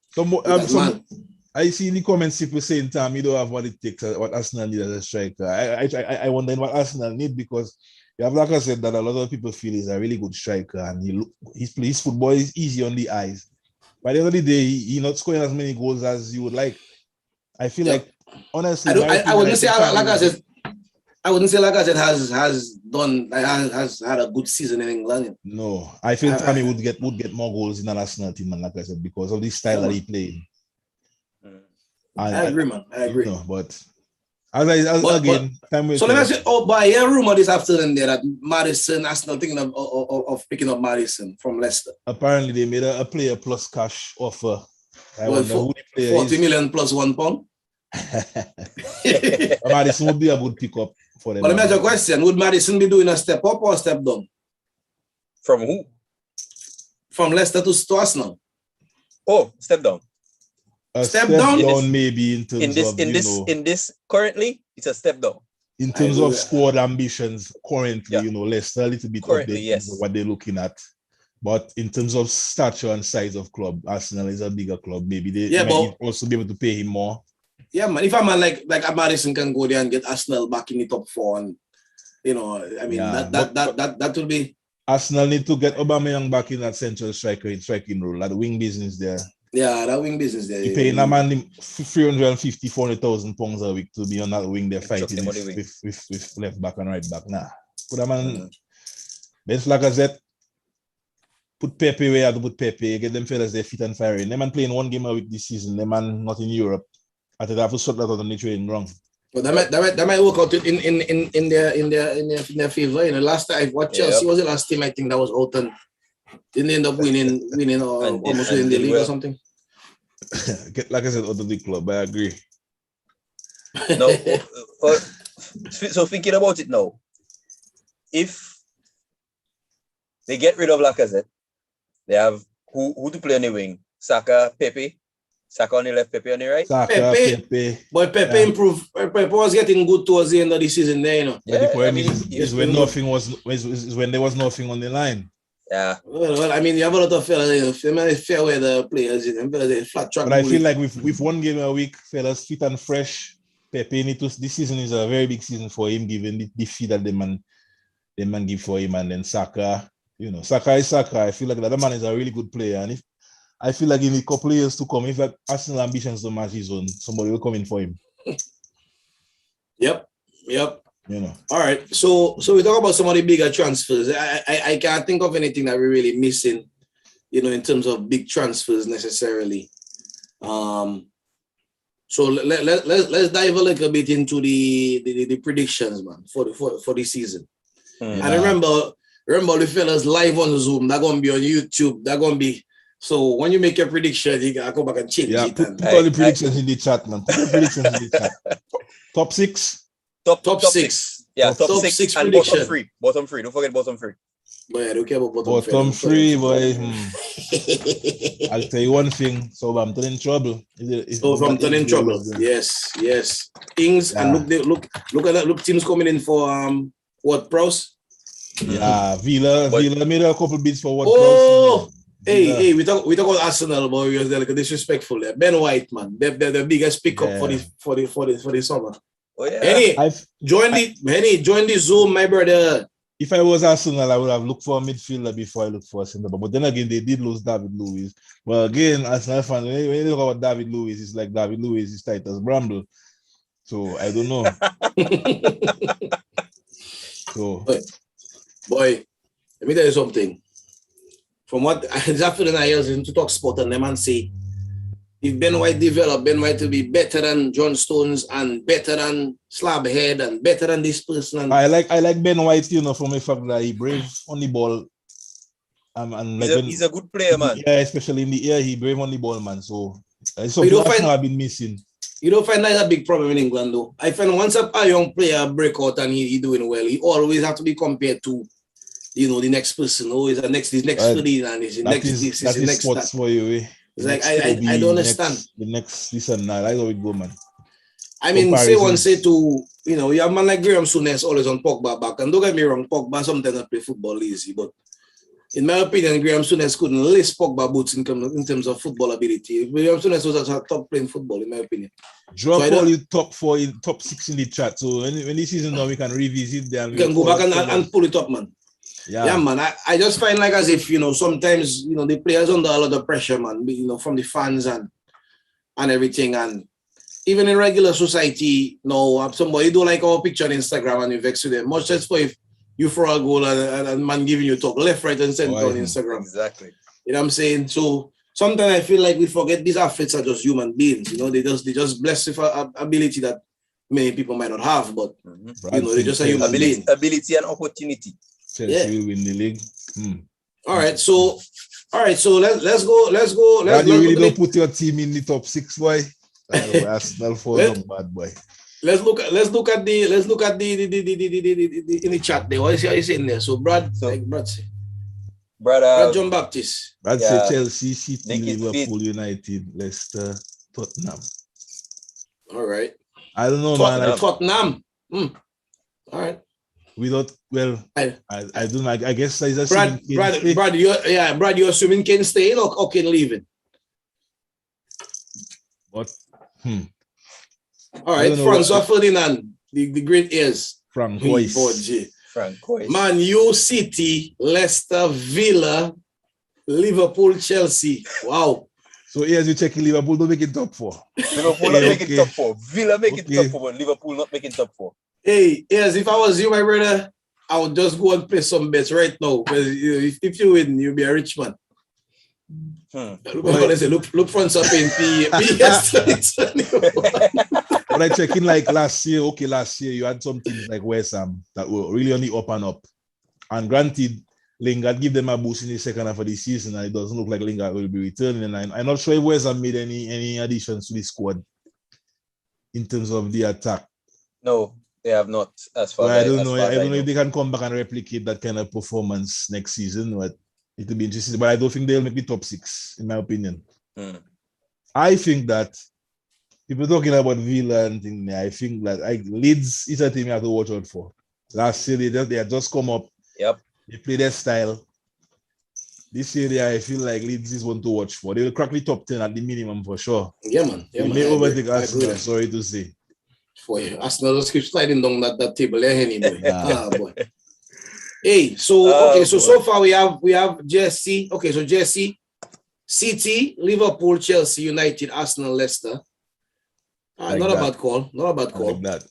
I see in the comments people saying, Tom, you don't have what it takes, what Arsenal need as a striker. I wonder what Arsenal need, because you have, like I said, that a lot of people feel he's a really good striker, and his football is easy on the eyes. By the end of the day, he's not scoring as many goals as you would like. I feel like, honestly, I wouldn't say Lacazette has had a good season in England. No, I feel Tammy would get more goals in an Arsenal team, and like I said, because of the style that he played. I agree, man. I agree. You know, but again, let me say, but I hear rumor this afternoon there that Maddison, Arsenal thinking of picking up Maddison from Leicester. Apparently, they made a player plus cash offer. I wonder who the player 40 million plus £1. Maddison would be a good pickup for them. But let me ask you a question: would Maddison be doing a step up or a step down? From who? From Leicester to Arsenal. Oh, step down. A step down maybe in this currently it's a step down. In terms of squad ambitions currently, Leicester a little bit currently, updated what they're looking at. But in terms of stature and size of club, Arsenal is a bigger club. Maybe they might also be able to pay him more. Yeah, man. If a man like Maddison can go there and get Arsenal back in the top 4, and that will be. Arsenal need to get Aubameyang back in that central striking role, that wing business there. Yeah, that wing business there. You paying a man 350, 400,000 pounds a week to be on that wing there fighting with left back and right back. Nah. Put a man, bench Lacazette, put Pepe where you have to put Pepe, get them fellas their feet and firing. Them man playing one game a week this season, them man not in Europe. I think they have to sort that out on the training ground. Well, that might work out in their favor. Last time, what Chelsea was the last team I think that was out, and didn't end up winning or almost winning the league or something. Get Lacazette out of the club, I agree. No, so thinking about it now, if they get rid of Lacazette, they have who to play on the wing? Saka, Pepe. Saka on the left, Pepe on the right. Pepe. But Pepe improved. Pepe was getting good towards the end of the season there, the point is when when there was nothing on the line. Yeah. Well, you have a lot of fellas, fair weather players, flat track. But I feel like with one game a week, fellas fit and fresh, Pepe this season is a very big season for him, given the fee that the man give for him, and then Saka, Saka is Saka. I feel like that man is a really good player, and I feel like in a couple of years to come, if that Arsenal ambitions don't match his own, somebody will come in for him. Yep. All right. So we talk about some of the bigger transfers. I can't think of anything that we're really missing, in terms of big transfers necessarily. So let's dive a little bit into the predictions, man, for the season. And remember the fellas live on Zoom. They're gonna be on YouTube. They're gonna be. So when you make your prediction, you gotta go back and change it. Put all the predictions in the chat, man. Put the predictions in the chat. Top 6. Top 6. Yeah, top 6 and prediction. Bottom 3. Don't forget bottom 3. But I don't care about bottom 3, boy. I'll tell you one thing. Southampton in trouble. Southampton in trouble. Yes. Things and look at that. Look, teams coming in for Ward-Prowse. Yeah, Villa made a couple bids for Ward-Prowse. Hey, we talk about Arsenal, but we were like disrespectful there. Ben White, man, the biggest pickup for the summer. Oh yeah. Henny, join the Zoom, my brother. If I was Arsenal, I would have looked for a midfielder before I looked for a centre back. But then again, they did lose David Luiz. Well, again, Arsenal fans, when you look about David Luiz, it's like David Luiz is tight as Bramble. So I don't know. Boy, let me tell you something. From what after the 9 years into talk sport, and them and say, if Ben White develop, Ben White will be better than John Stones and better than Slabhead and better than this person. And I like Ben White, from the fact that he brave on the ball. And he's a good player, man. Yeah, especially in the air, he brave on the ball, man. So it's something I've been missing. You don't find that's a big problem in England, though. I find once a young player break out and he doing well, he always have to be compared to the next person, always the next study and this next sports for you. It's like I don't understand. The next listen now, that's how it go, man. I mean, say two, you have a man like Graham Souness always on Pogba back, and don't get me wrong, Pogba sometimes I play football easy, but In my opinion, Graham Souness couldn't list Pogba boots in terms of football ability. Graham Souness was a top playing football, in my opinion. Drop all you top 4, top 6 in the chat. So when the season now, we can revisit them. We can go back and pull it up, man. Yeah, man. I just find like as if, sometimes, the players under a lot of pressure, man, from the fans and everything. And even in regular society, somebody don't like our picture on Instagram and you vex with them. Much less for if you for a goal and man giving you talk left, right, and center on Instagram. Exactly. You know what I'm saying? So sometimes I feel like we forget these athletes are just human beings. They just blessed with an ability that many people might not have, but they're just a human being. Ability and opportunity. Chelsea will win the league. All right, so let's go. Brad, you really don't put your team in the top 6, boy. Arsenal for some bad boy. Let's look at the in the chat there. What is he saying there? So Brad say. Brad John Baptist. Brad say Chelsea, City, Liverpool, United, Leicester, Tottenham. All right. I don't know, Tottenham. All right. We don't. Well, I don't know. I guess there's a Brad. You're assuming Kane staying or Kane leaving? What? All right, Francois Ferdinand, the great ears. Frank Man U, City, Leicester, Villa, Liverpool, Chelsea. Wow. So here's you checking Liverpool don't make it top 4. Liverpool not making top 4. Villa making top 4, but Liverpool not making top 4. Hey, yes, if I was you, my brother, I would just go and play some bets right now. Because if you win, you'll be a rich man. Look Francois paying PS 2021. But I check in like last year you had some teams like West Ham that were really on the up and up. And granted, Lingard give them a boost in the second half of the season, and it doesn't look like Lingard will be returning. And I'm not sure if West Ham made any additions to the squad in terms of the attack. No, they have not. As far I don't know if they can come back and replicate that kind of performance next season, but it will be interesting. But I don't think they'll make the top 6, in my opinion. I think that people talking about Villa and things, I think that Leeds is a team you have to watch out for. Last year they had just come up. Yep. They play their style. This year I feel like Leeds is one to watch for. They will crack the top 10 at the minimum for sure. Yeah, man. They may overtake Arsenal, sorry to say. For you. Arsenal just keep sliding down that table there anyway. Boy. Hey, so far we have Jesse. Okay, so Jesse, City, Liverpool, Chelsea, United, Arsenal, Leicester. Not a bad call. Like that.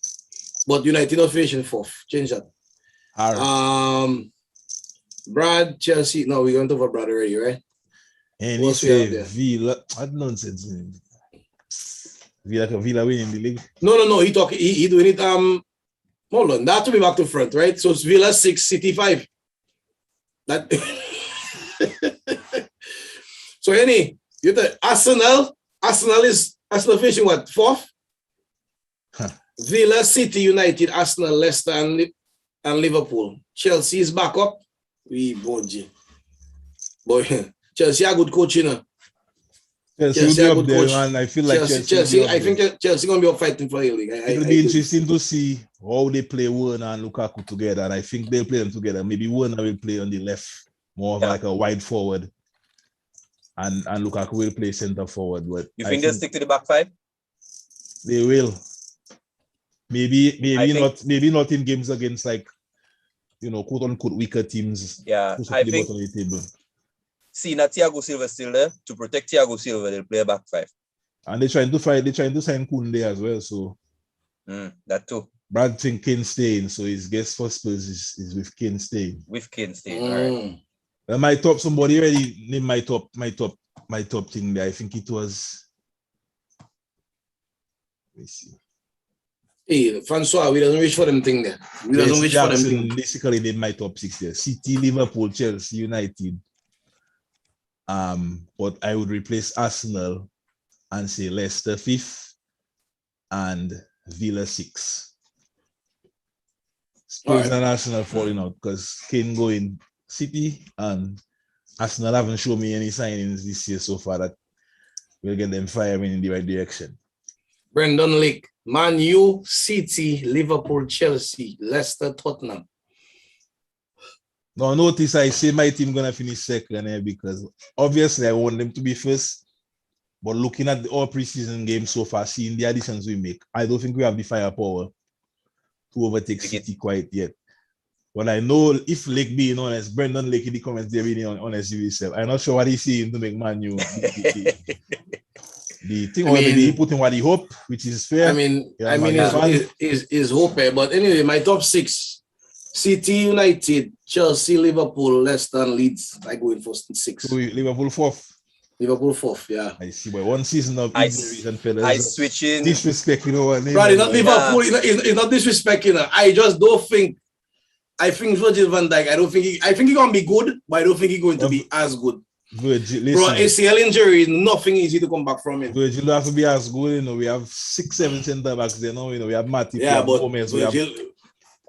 But United not finishing 4th. Change that. Brad, Chelsea. No, we're going to over Brad already, right? And he say Villa. What nonsense. Villa winning the league. No. He doing it. Hold on. That to be back to front, right? So it's Villa 6, City 5. That. So you the Arsenal finishing what? 4th? Villa, City, United, Arsenal, Leicester, and Liverpool. Chelsea is back up. Boy, Chelsea are good coach, Chelsea will be up there, man. I feel like Chelsea. I think Chelsea gonna be up fighting for the league. It'll be interesting to see how they play Werner and Lukaku together, and I think they'll play them together. Maybe Werner will play on the left, more of like a wide forward, and Lukaku will play center forward. But you think they'll stick to the back 5? They will. Maybe not in games against like quote unquote weaker teams. Yeah, I think. The table. See, now Thiago Silva still there. To protect Thiago Silva, they'll play a back 5. And they're trying to sign Koundé as well. So that too. Brad think Kane staying, so his guess for Spurs is with Kane staying. All right. My top, somebody already named my top thing there. I think it was. Let me see. Hey, Francois, we doesn't reach for them thing there. We doesn't reach for them thing. Basically, named my top 6 there: City, Liverpool, Chelsea, United. But I would replace Arsenal and say Leicester 5th and Villa 6. Spurs and Arsenal falling out because Kane going City and Arsenal haven't shown me any signings this year so far that will get them firing in the right direction. Brendan Lake, Man U, City, Liverpool, Chelsea, Leicester, Tottenham. Now, notice I say my team gonna finish second here because obviously I want them to be first. But looking at all preseason games so far, seeing the additions we make, I don't think we have the firepower to overtake City quite yet. But I know if Lake being honest, Brendan Lake in the comments they're being honest with himself. I'm not sure what he's seeing to make Man U. The thing, or maybe he put in what he hope, which is fair. Is hope. But anyway, my top 6: City, United, Chelsea, Liverpool, Leicester, and Leeds. I go in for 6. So Liverpool 4th. Liverpool 4th, yeah. I see. But one season of injuries and fellas. I switch in. Disrespect, you know what I mean? Right, not Liverpool. It's not disrespect, you know. I just don't think. I think Virgil van Dijk. I think he's gonna be good, but I don't think he's going to be as good. Virgil, bro, ACL injury is nothing easy to come back from it. Virgil don't have to be as good, you know. We have 6-7 centre backs there now, you know. We have Matip, yeah, we have Gomez, Virgil, we have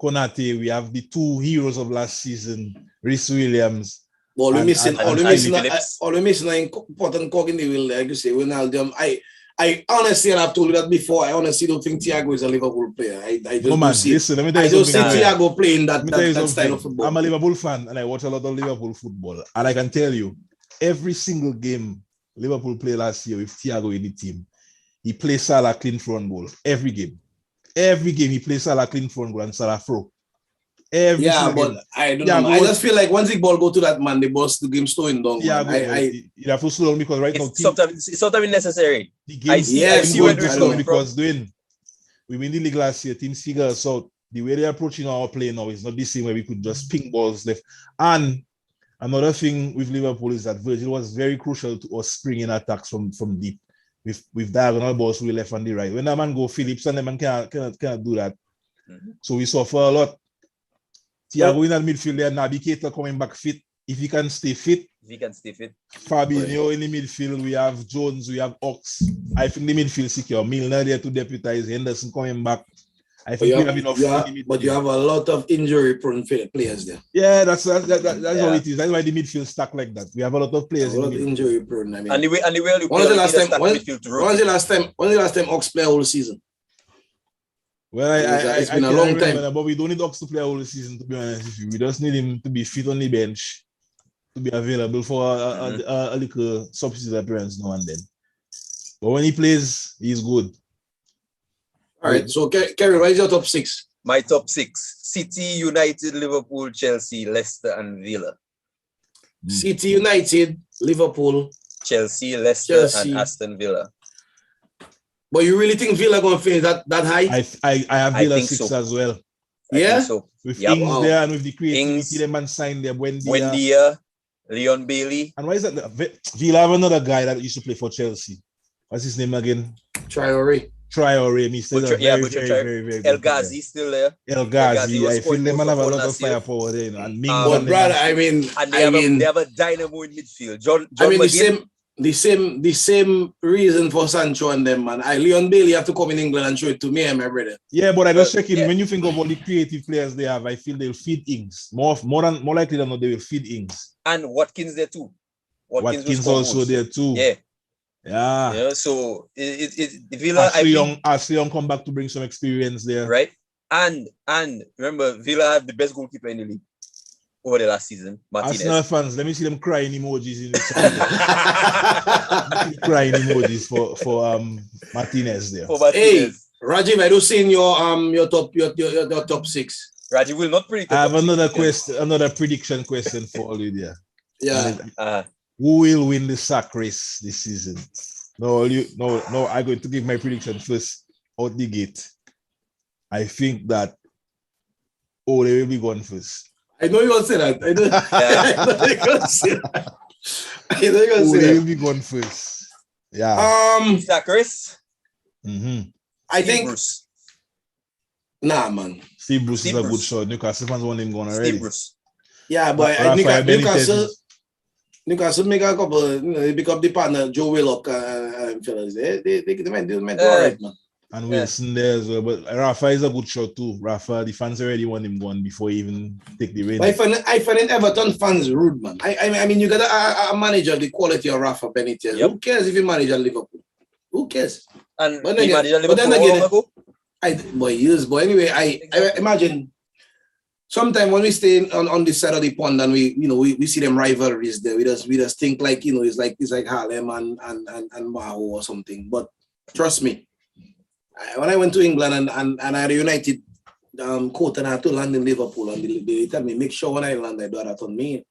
Konate, we have the 2 heroes of last season, Rhys Williams. Well, we're missing an important cog in the wheel, like you say, Wijnaldum. I honestly, and I've told you that before, I honestly don't think Thiago is a Liverpool player. I just don't see Thiago playing that style of football. I'm a Liverpool fan and I watch a lot of Liverpool football. And I can tell you, every single game Liverpool played last year with Thiago in the team, he plays Salah clean front goal. Every game. Every game he plays Salah clean front goal and Salah throw. But I don't know. I just feel like once the ball go to that man, the game slowing down. Yeah, you have to slow down because right now it's sometimes necessary. The game slow because we win the league last year. Teams figure us out. The way they're approaching our play now is not the same way we could just ping balls left. And another thing with Liverpool is that Virgil was very crucial to us springing attacks from deep with diagonal balls to the left and the right. When that man go Phillips and the man cannot do that. Mm-hmm. So we suffer a lot. Thiago in the midfield there, Naby Keita coming back fit. If he can stay fit. Fabinho in the midfield, we have Jones, we have Ox. I think the midfield secure. Milner there to deputize, Henderson coming back. I think we have enough. But you have a lot of injury-prone players there. Yeah, that's how it is. That's why the midfield stuck like that. We have a lot of players. A lot of injury-prone. I mean, and the way when was the last time Ox played all season? Well, it's been a long time. But we don't need Ox to play all the season, to be honest with you. We just need him to be fit on the bench, to be available for a little substitute appearance now and then. But when he plays, he's good. All right, so Kerry, what is your top 6? My top 6: City, United, Liverpool, Chelsea, Leicester, and Villa. City, United, Liverpool, Chelsea, Leicester, and Aston Villa. But you really think Villa going to finish that high? I have Villa 6 so. As well. Yeah? So. With Ings there and with the creativity, the man signed there. Buendia, Leon Bailey. And why is that? Villa have another guy that used to play for Chelsea. What's his name again? Traore. Very El Ghazi still there. El Ghazi. I feel them have a lot of firepower there. You know, and but brother, they have a dynamo in midfield. John the same reason for Sancho and them, man. Leon Bailey have to come in England and show it to me and my brother. Yeah, but I just check it. When you think of all the creative players they have, I feel they'll feed Ings. More likely than not, they will feed Ings. And Watkins there too. Watkins also there too. Yeah. So Villa. Ashley Young come back to bring some experience there, right? And remember, Villa have the best goalkeeper in the league over the last season, Martinez. Arsenal fans, let me see them crying emojis in the chat. Crying emojis for Martinez there. Hey, Rajiv, I don't see in your top 6. Rajiv will not predict. I have another prediction question for all you there. Yeah. Who will win the sack race this season? No, I'm going to give my prediction first out the gate. I think that they will be gone first. I know you're going to say that. I know you're going to say that. They will be gone first. Yeah. Sack race? Mm-hmm. I think Bruce. Nah, man. Steve Bruce is a good shot. Newcastle fans want him gone already. Steve Bruce. Yeah, but Newcastle make a couple. They pick up the partner Joe Willock fellas. They might do all right, man. And Wilson there as well. But Rafa is a good shot too. Rafa, the fans already want him gone before he even take the reins. I find Everton fans rude, man. I mean, you got a manager of the quality of Rafa Benitez. Yep. Who cares if he manage at Liverpool? Who cares? And but he managed at Liverpool. But anyway, I imagine sometimes when we stay on this side of the pond and we see them rivalries there, we just think like, it's like Harlem and Maho or something. But trust me, when I went to England and I had a United coat and I had to land in Liverpool, and they tell me, make sure when I land, I do that on me.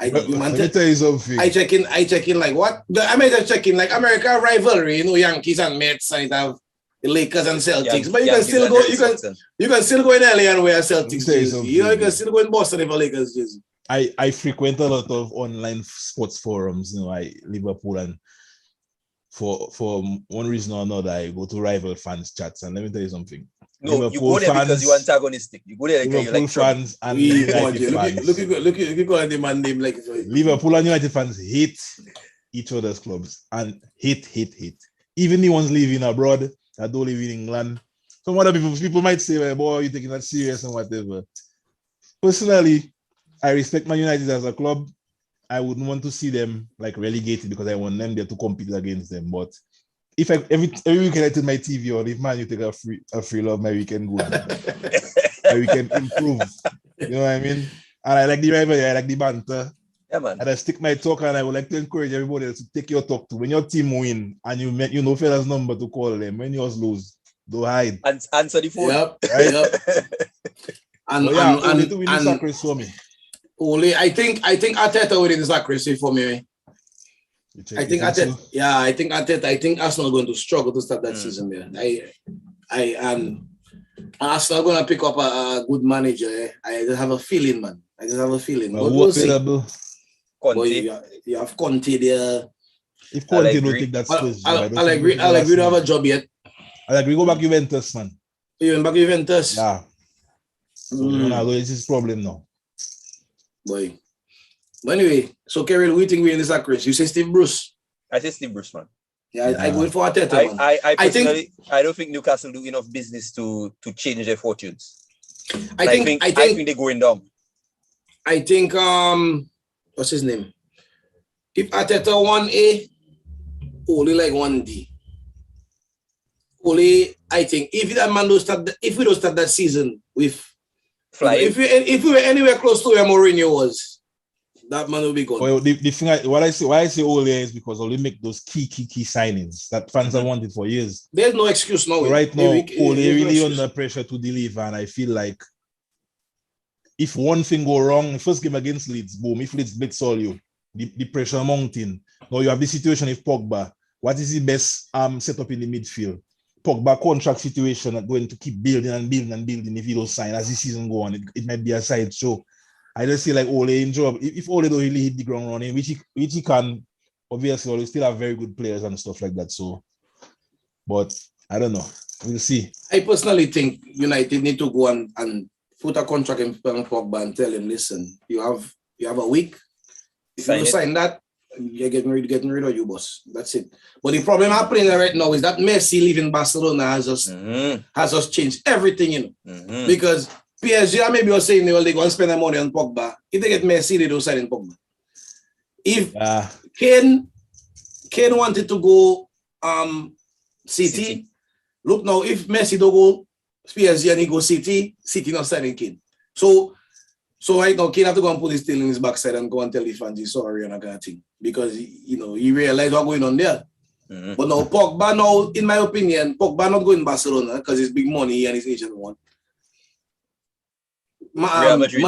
Let me tell you something. I check in like what? I may just check in like America rivalry, Yankees and Mets, and it have the Lakers and Celtics. But you can still go, you can still go in LA and wear Celtics jersey. You can still go in Boston if a Lakers jersey. I frequent a lot of online sports forums, I Liverpool, and for one reason or another, I go to rival fans chats. And let me tell you something. No, Liverpool you go there fans, because you're antagonistic. You go there because you like fans and United fans. Look at the man name like Liverpool and United fans hate each other's clubs and hate. Even the ones living abroad that don't live in England. Some other people might say, well, boy, you're taking that serious and whatever. Personally, I respect Man United as a club. I wouldn't want to see them like relegated because I want them there to compete against them. But if every weekend I turn my TV on, if Man you take a free love, my weekend good. My weekend improve. You know what I mean? And I like the rivalry, I like the banter. Yeah, man. And I stick my talk, and I would like to encourage everybody else to take your talk to. When your team win and you met fella's number to call them. When yours lose, don't hide. And answer the phone. Yep. Right? Yep. and to win the sacrifice for me. Only I think Arteta winning the sacrifice for me. I think Arsenal are going to struggle to start that season there. Arsenal are going to pick up a good manager. I just have a feeling, man. We'll see. Conte. You have Conte there. If Conte don't take that Spurs, I'll agree to have a job yet. I'll agree go back Juventus, man. Even back Juventus? Yeah. So it's his problem now. Boy. But anyway, so Kerry, who you think we in this Chris? You say Steve Bruce? I say Steve Bruce, man. Yeah. I go for Arteta, man. I don't think Newcastle do enough business to change their fortunes. I think they're going down. I think what's his name? If Arteta 1A, only like 1D. Only I think if that man if we don't start that season with flying, if we were anywhere close to where Mourinho was, that man will be gone. Well, the thing why I say Ole is because Ole make those key signings that fans have wanted for years. There's no excuse now. So right now, Ole really under pressure to deliver, and I feel like if one thing go wrong, the first game against Leeds, boom, if Leeds blitz all you, the pressure mounting. Now you have the situation with Pogba. What is the best setup in the midfield? Pogba contract situation are going to keep building if he don't sign as the season go on. It might be a side show. I just see like Ole in job. If Ole don't really hit the ground running, which he can, obviously Ole still have very good players and stuff like that. So, but I don't know. We'll see. I personally think United need to go and put a contract in Pogba and tell him, listen, you have a week. If you sign that, you're getting rid of you, boss. That's it. But the problem happening right now is that Messi leaving Barcelona has just changed everything, Because PSG maybe was saying they're going to spend their money on Pogba. If they get Messi, they don't sign in Pogba. If Kane wanted to go City, look now, if Messi don't go PSG and he go City not signing Kane. So right now, Kane have to go and put his tail in his backside and go and tell the fans he's sorry and that kind of thing. Because, he realized what's going on there. But now, Pogba now, in my opinion, Pogba not going to Barcelona because it's big money and his agent want. Madrid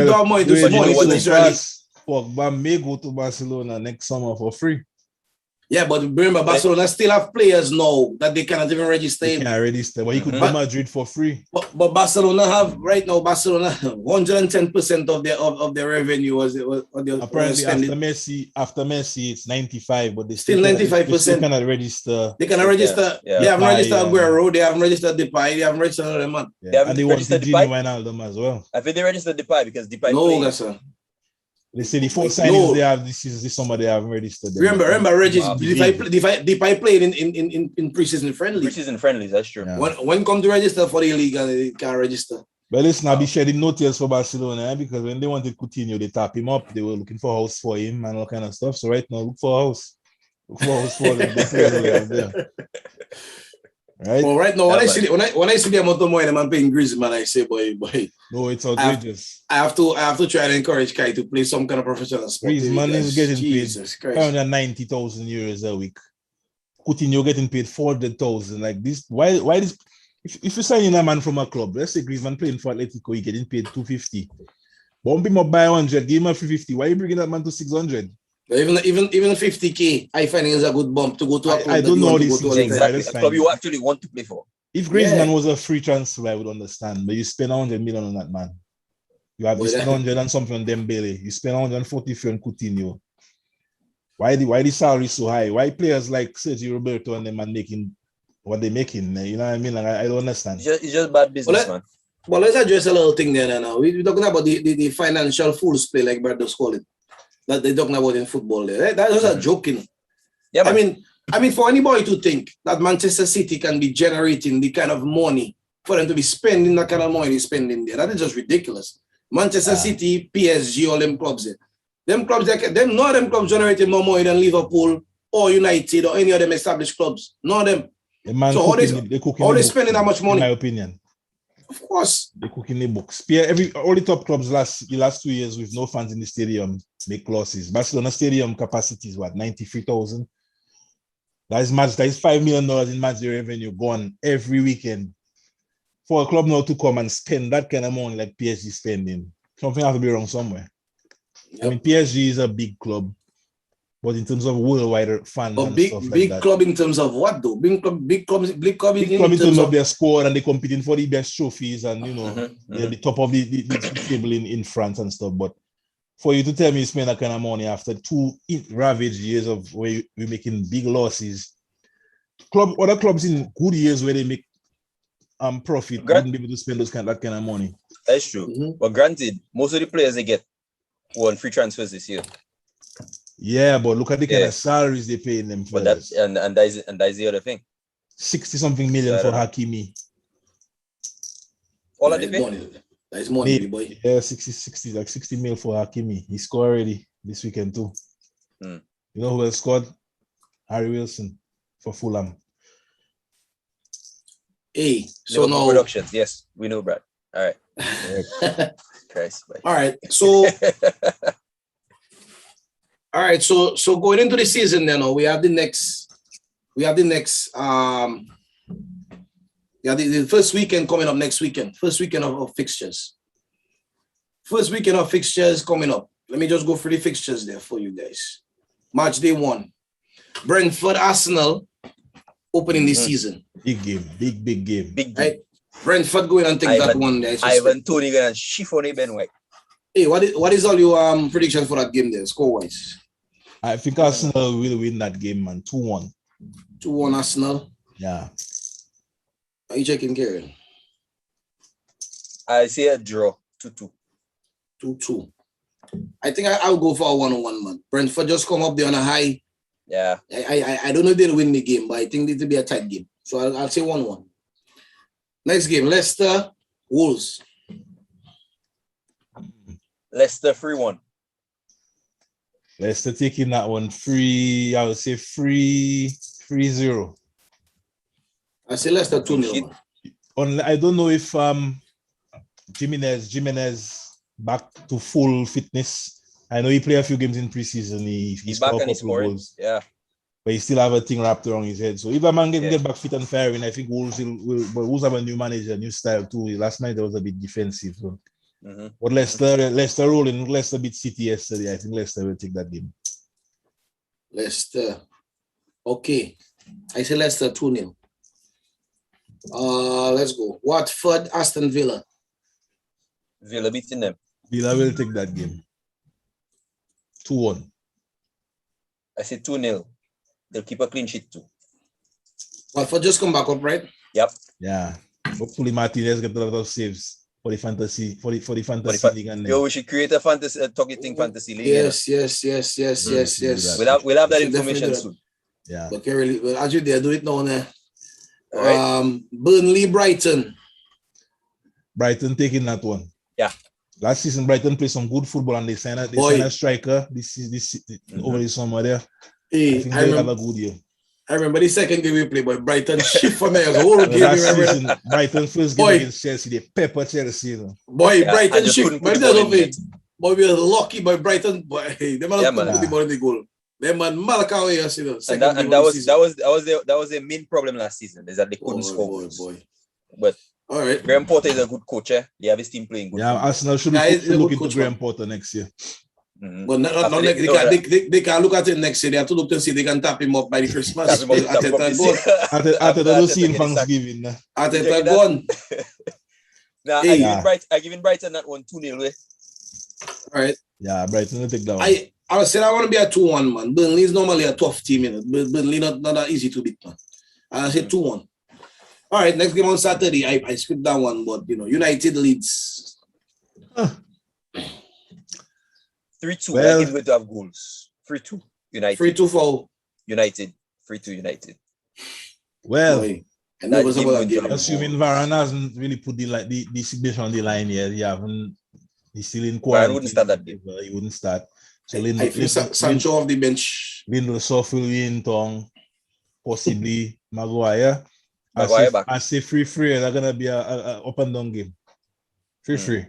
don't want to do money. Pogba may go to Barcelona next summer for free. Yeah, but remember, Barcelona still have players now that they cannot even register. They can't register, but he could go to Madrid for free. But Barcelona have right now. Barcelona 110% of their revenue was apparently after Messi it's 95, but they still 95%. They still cannot register. They cannot register. Yeah. They haven't registered Aguero. They haven't registered Depay. They haven't registered another man. Yeah. And they want to genuine album as well. I think they registered Depay because Depay. No, that's sir. They say the four signings they have this summer they haven't registered. Remember, Regis, Depay played in preseason friendlies. Preseason friendlies, that's true. Yeah. When come to register for the league, they can't register. But listen, I'll be shedding no tears for Barcelona because when they wanted Coutinho, they tap him up. They were looking for a house for him and all kind of stuff. So right now, look for a house. Look for a house for them. Right? Well, right now, when I see the amount of money I'm paying Griezmann, I say, boy. No, it's outrageous. I have to try and encourage Kai to play some kind of professional sport. Griezmann is getting Jesus paid Christ. 590,000 euros a week. Coutinho getting paid 400,000. Like this, why this? If you sign in a man from a club, let's say Griezmann playing for Atletico, he getting paid 250. Bump him up by 100, give him a 350. Why are you bringing that man to 600? Even 50K, I find it is a good bump to go to a club. I don't know this exactly a club you actually want to play for. If Griezmann was a free transfer, I would understand. But you spend 100 million on that man. You spend 100 and something on Dembele. You spend 143 on Coutinho. Why the salary so high? Why players like Sergio Roberto and them are making what they're making? You know what I mean? Like, I don't understand. It's just bad business, man. Well, let's address a little thing there now. We're talking about the financial fool's play, like Brad does call it, that they're talking about in football there. That was a joke, you know? Yeah, man. I mean, for anybody to think that Manchester City can be generating the kind of money for them to be spending that kind of money they're spending there, that is just ridiculous. Manchester City, PSG, all them clubs there. Them clubs, none of them clubs generating more money than Liverpool or United or any of them established clubs. None of them. So how they spending that much money? In my opinion. Of course. They're cooking the books. All the top clubs the last 2 years with no fans in the stadium make losses. Barcelona stadium capacity is what, 93,000? That is $5 million in match revenue gone every weekend. For a club now to come and spend that kind of money like PSG spending, something has to be wrong somewhere. Yep. I mean, PSG is a big club, but in terms of worldwide fans, but big club in terms of what though? Big club in terms of their squad, and they're competing for the best trophies, and they're the top of the table in France and stuff. But for you to tell me you spend that kind of money after 2 ravaged years of where we're making big losses, other clubs in good years where they make profit wouldn't be able to spend that kind of money. That's true. But granted, most of the players they get won free transfers this year. Yeah, but look at the kind of salaries they paying them for. But that's and that's the other thing. 60-something million for Hakimi. All of the pay? That's money, boy. Yeah, 60 mil for Hakimi. He scored already this weekend too. You know who else scored? Harry Wilson for Fulham. Hey, so now productions. Yes, we know, Brad. All right. Christ, all right. So all right. So going into the season, then we have the first weekend coming up next weekend. First weekend of fixtures. First weekend of fixtures coming up. Let me just go through the fixtures there for you guys. Match day 1. Brentford Arsenal opening the season. Big game. Big game. Right? Brentford going and take that one there. Ivan Toney gonna chiffon Ben White. Hey, what is all your prediction for that game there, score-wise? I think Arsenal will win that game, man. 2-1. 2-1 Arsenal? Yeah. Are you checking, Karen? I say a draw. 2-2. 2-2. I think I'll go for a 1-1, man. Brentford just come up there on a high. Yeah. I don't know if they'll win the game, but I think it'll be a tight game. So I'll say 1-1. Next game, Leicester, Wolves. Leicester 3-1. Leicester taking that one free. I would say 3-0. I say Leicester 2-0. I don't know if Jimenez back to full fitness. I know he played a few games in preseason. He's back and he scored. Yeah. But he still have a thing wrapped around his head. So if a man can get back fit and firing, I think Wolves will. But Wolves have a new manager, new style too. Last night there was a bit defensive. So. But Leicester rolling. Leicester beat City yesterday. I think Leicester will take that game. Leicester. Okay. I say Leicester 2-0. Let's go. Watford, Aston Villa. Villa beating them. Villa will take that game. 2-1. I say 2-0. They'll keep a clean sheet too. Watford just come back up, right? Yep. Yeah. Hopefully Martinez get a lot of saves for the fantasy league. And we should create a targeting fantasy league. Yes. We'll have that information soon. Yeah. Okay, really. Well, as you there, do it now. Right. Burnley, Brighton. Brighton taking that one. Yeah. Last season, Brighton played some good football and they signed a striker this over the summer there. Hey, I think they have a good year. I remember the second game we played, but Brighton shift for me as a whole game. Last season, Brighton first game against Chelsea, they pepper Chelsea. You know. Boy, Brighton shift. But we were lucky by Brighton. Boy, hey, they man put the ball in the goal. They man Malakawa, you know. And that was the main problem last season. Is that they couldn't score. Boy. But all right, Graham Potter is a good coach. They have his team playing good. Yeah, Arsenal should look into Graham Potter next year. Mm-hmm. But they can't look at it next year. They have to look to see if they can tap him up by the Christmas. After those seeing Thanksgiving. After that gone. Nah, hey. I give Brighton that one 2-0. All right. Yeah, Brighton will take that one. I said I want to be a 2-1, man. Burnley is normally a tough team, you know. Burnley not that easy to beat, man. I said 2-1. All right, next game on Saturday. I skipped that one, but you know, United leads. 3-2. Well, I going to have goals. 3-2. United. 3-2 for United. 3-2 United. Well, assuming Varane hasn't really put the signature on the line yet, he's still in quarantine. Varane wouldn't start that game. He wouldn't start. So I think Sancho off the bench. Lindelof will win, Tong, possibly Maguire. Back. I say free. That's gonna be a up and down game. Free.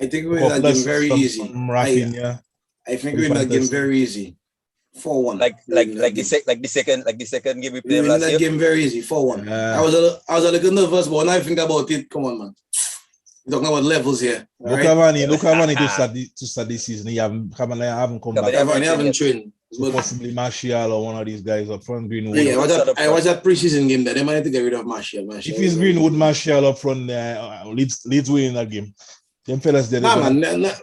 I think we win that game very easy. I think we win that game very easy. 4-1. Like the second game we played last year. That game very easy. 4-1. I was a little nervous, but when I think about it, come on, man. We're talking about levels here. Look to start this season. He haven't come back. They haven't trained. So possibly Martial or one of these guys up front. Greenwood. Yeah, I watched that preseason game there. They might have to get rid of Martial. If it's Greenwood, Martial up front there, Leeds winning that game. Them fellas there.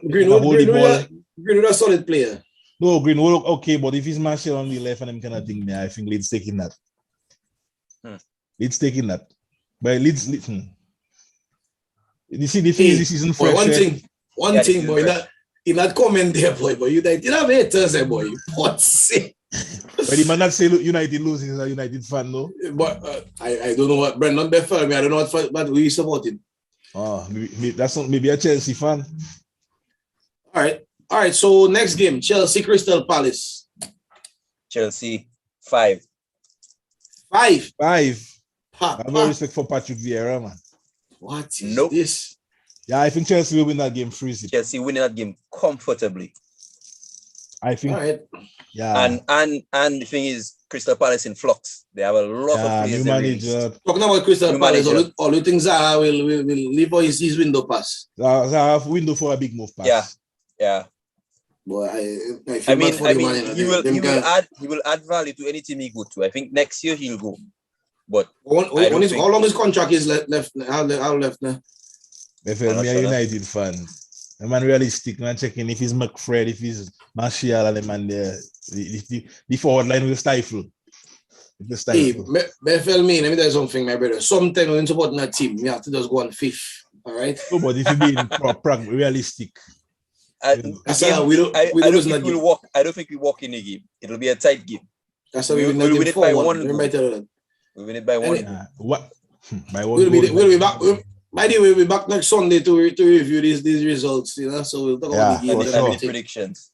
Greenwood a solid player. No, Greenwood okay, but if it's Martial on the left and them kind of thing there, I think Leeds taking that. Leeds taking that. But Leeds. You see, the thing is this season fresh. One thing, boy. In that comment there, boy, but you have haters there, boy. What's it? But the man that say United losing is a United fan, no? But I don't know what Brendan Beffer, I don't know what we supporting. Oh, maybe a Chelsea fan. All right. So next game, Chelsea Crystal Palace. Chelsea 5. 5. I have no respect for Patrick Vieira, man. What is this? Yeah, I think Chelsea will win that game 3-0. Chelsea winning that game comfortably. I think. All right. Yeah. And the thing is, Crystal Palace in flux. They have a lot of players. New manager. Talking about Crystal Palace, all you think Zaha will leave for his window pass? Zaha window for a big move pass. Yeah. Boy, I mean, he will add value to any team he go to. I think next year he'll go. But how long his contract is left? How left now? If I'm a United fan, the man realistic, man checking if he's McFred, if he's Martial, and the man there, the forward line will stifle. Hey, let me tell you something, my brother. Sometimes when supporting a team, you have to just go on fifth. All right. No, but if you being realistic. I don't think we walk in the game. It'll be a tight game. That's how we win it by one. We win it by one. What? By one. We'll be back. By the way, we'll be back next Sunday to review these results. You know, so we'll talk about the game. Predictions.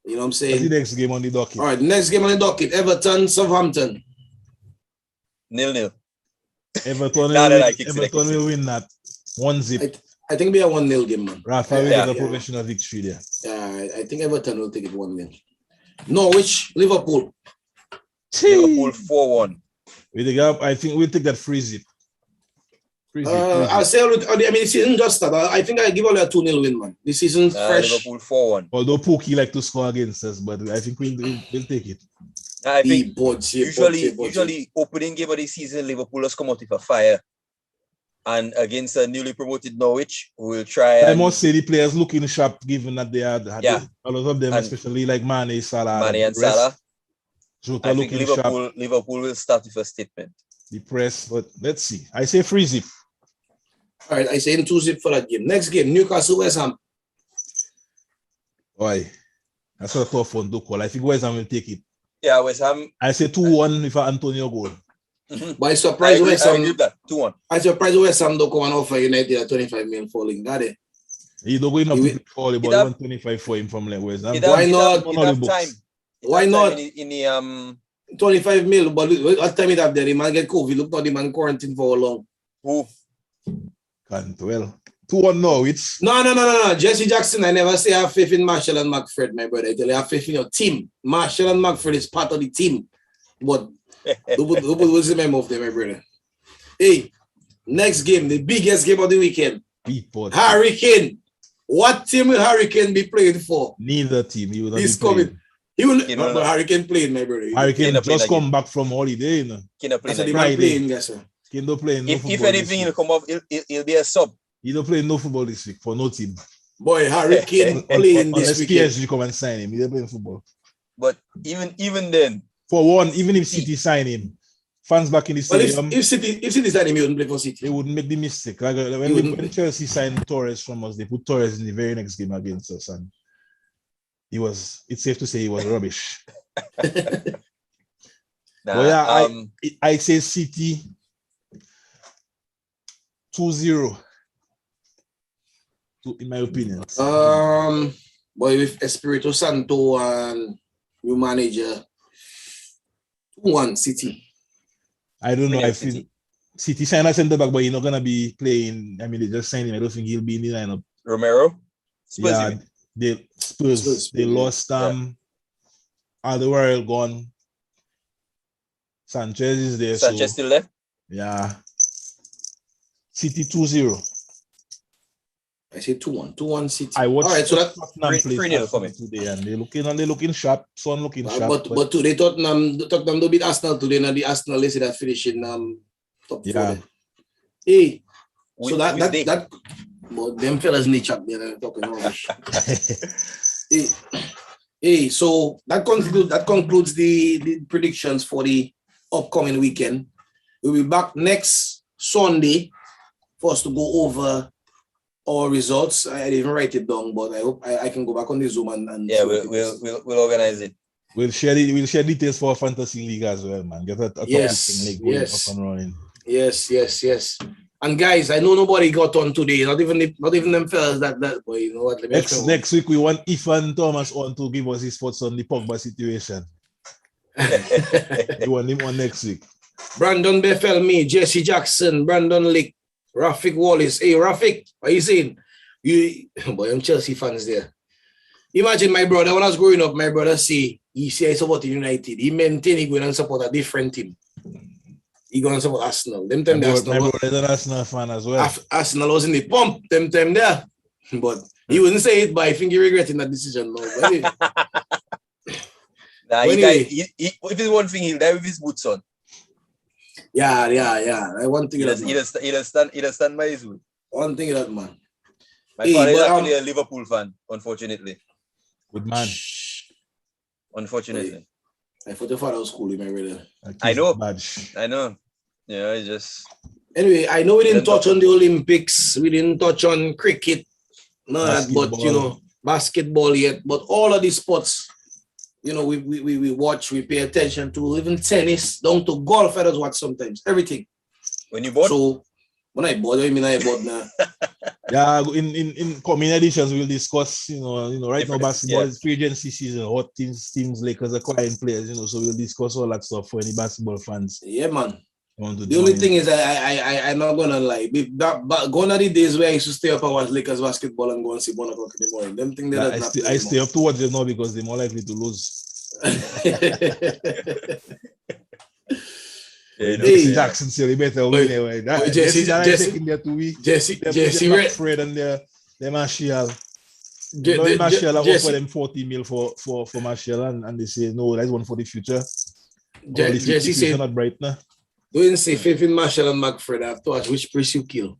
You know what I'm saying? What's the next game on the docket? All right, next game on the docket: Everton, Southampton. 0-0. Everton will win that 1-0. I think it'll be a 1-0 game, man. Rafa will get a professional victory there. Yeah, I think Everton will take it 1-0. Norwich, Liverpool. Liverpool 4-1. I think we'll take that 3-0. I'll say, the season just started. I think I give all a 2-0 win, man. This season's fresh. Liverpool 4-1. Although Pookie like to score against us, but I think we'll take it. I think usually opening game of the season, Liverpool has come out with a fire. And against a newly promoted Norwich, we'll try. I must say the players looking sharp, given that they had a lot of them, especially like Mane, Salah. Mane and Salah. Jota I think Liverpool will start with a statement. The press, but let's see. I say 3-0. All right, I say 2-0 for that game. Next game, Newcastle, West Ham. Why? That's a tough one to call. I think West Ham will take it. Yeah, West Ham. I say 2-1 with Antonio goal. But I surprised West Ham. 2-1. I surprised West Ham don't come and offer United a 25 million falling. Got it? He don't go enough to call it, but 125 for him from West Ham. Why not? Time. Why not? In the 25 mil, but what time it have there? The man get COVID. Look how the man quarantined for how long? Who? Can't well. 2-1 now. It's no. Jesse Jackson, I never say I have faith in Marshall and McFred, my brother. I tell you, I have faith in your team. Marshall and McFred is part of the team. But what's the name of them, my brother? Hey, next game, the biggest game of the weekend. Hurricane. What team will Hurricane be playing for? Neither team. He will not He's be playing. coming. He will not Hurricane playing, my brother. Hurricane just come back from holiday, you know. That's a playing, guys. He don't play no football. If anything, he'll come off, he'll be a sub. He don't play no football this week for no team. Boy, Hurricane playing this week. Unless PSG come and sign him, he don't play football. But even then, for one, even if City sign him, fans back in the stadium. If City sign him, he wouldn't play for City. They wouldn't make the mistake. Like when Chelsea signed Torres from us, they put Torres in the very next game against us, and it's safe to say he was rubbish. I say City 2-0. In my opinion. Boy, with Espirito Santo and new manager, 2-1 City. I don't know. I feel City signed a centre back, but he's not gonna be playing. I mean, they just signed him. I don't think he'll be in the lineup. Romero? Spurs, Spurs. They lost Alderweireld gone. Sanchez is there. Sanchez still there? Yeah. City 2-0. I say 2-1 City. I watched. All right, so that's 3-0 for me today, and they're looking sharp. Son looking sharp. But today Tottenham don't beat Arsenal today. Now the Arsenal they say that finishing top 4. Hey, so that but them fellas in the chat there talking rubbish. Hey, so that concludes the predictions for the upcoming weekend. We'll be back next Sunday for us to go over our results. I didn't write it down, but I hope I can go back on the Zoom and yeah, we'll organize it. We'll share details for fantasy league as well, man. Get a league up and running. Yes. And guys, I know nobody got on today. Not even them fellas that boy. You know what? Next week we want Ethan Thomas on to give us his thoughts on the Pogba situation. You want him on next week. Brandon Beffelme, Jesse Jackson, Brandon Lick, Rafik Wallace. Hey, Rafik, what are you saying? Boy, I'm Chelsea fans there. Imagine my brother, when I was growing up, my brother he I support United. He maintained he going and support a different team. He going to support Arsenal. Them time my brother is an Arsenal fan as well. Arsenal was in the pump, them time there. But he wouldn't say it, but I think he regretting that decision now. If it's one thing, he'll die with his boots on. Yeah. I want to get he'll stand by his wood. One thing that man. My father is actually a Liverpool fan, unfortunately. Good man. Unfortunately. I thought your father was cool, my brother. I know. Yeah, I just. Anyway, I know we didn't touch on the Olympics. We didn't touch on cricket. But basketball yet. But all of these sports, we watch, we pay attention to. Even tennis, down to golf, I just watch sometimes. Everything. When you bought? So when I bought, I mean I bought now. Yeah, in coming editions we'll discuss, right now basketball is free agency season, what teams Lakers acquiring players, so we'll discuss all that stuff for any basketball fans. Yeah, man. The only thing is I'm not gonna lie. Gone are the days where I used to stay up and watch Lakers basketball and go and see 1 o'clock in the morning. Them thing I stay up to watch them now because they're more likely to lose. Jackson still he better win anyway. Jesse Fred and the Marshall. Marshall have offered them 40 mil for Marshall and they say no, that's one for the future. Jesse said not bright now. Don't say faith in Marshall and McFred. I have to watch which priest you kill.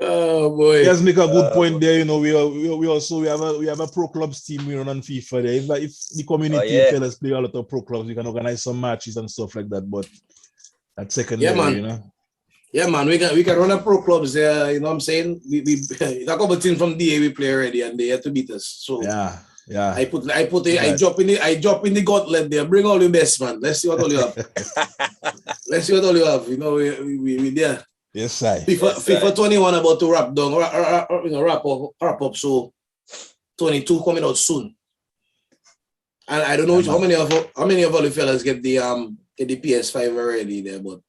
Oh boy! Let's make a good point there. We have a pro clubs team we run on FIFA there. If the community fellas play a lot of pro clubs, we can organize some matches and stuff like that. But that's secondary, man. Yeah, man. We can run a pro clubs there. You know what I'm saying? We a couple teams from DA we play already, and they had to beat us. So yeah. I drop in the gauntlet there. Bring all the best, man. Let's see what all you have. We there. Yes, sir. FIFA 21 about to wrap down, wrap up. So 22 coming out soon. And I don't know how many of all the fellas get the PS5 already there, but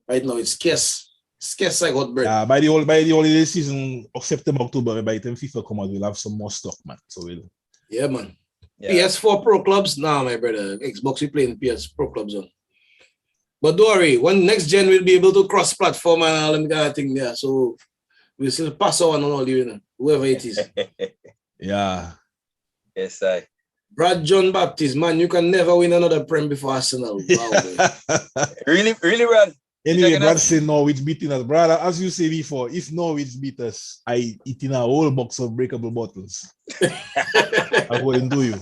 right now it's scarce like hot bread. Yeah, by the holiday season of September, October, by the time FIFA come out, we'll have some more stock, man. So we'll. Yeah, man. Yeah. PS4 Pro Clubs, nah, my brother. Xbox, we playing PS Pro Clubs on. But don't worry, when next gen will be able to cross-platform and all them kind of thing there. So we'll still pass on all you, whoever it is. Yeah. Yes, I. Brad John Baptist, man, you can never win another Prem before Arsenal. Wow, really, Brad? Anyway, Brad said Norwich beating us. Brother, as you say before, if Norwich beat us, I eat in a whole box of breakable bottles. I'm going to do you.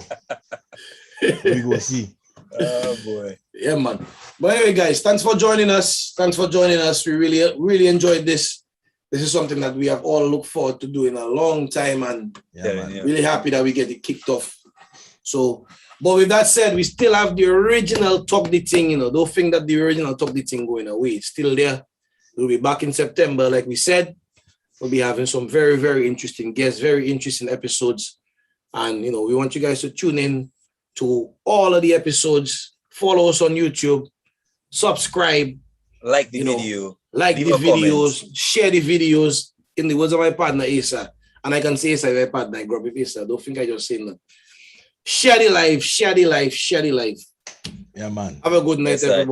We go see. Oh boy. Yeah, man. But anyway, guys, thanks for joining us. We really enjoyed this. This is something that we have all looked forward to doing a long time, and really happy that we get it kicked off. So, but with that said, we still have the original Talk the Ting, don't think that the original Talk the Ting going away. It's still there. We'll be back in September, like we said. We'll be having some very, very interesting guests, very interesting episodes. And, we want you guys to tune in to all of the episodes. Follow us on YouTube. Subscribe. Like the video. Like the videos. Comments. Share the videos. In the words of my partner, Asa. And I can say Asa, my partner, I grew up with Asa. Don't think I just saying that. Share the life. Yeah, man. Have a good night, everybody.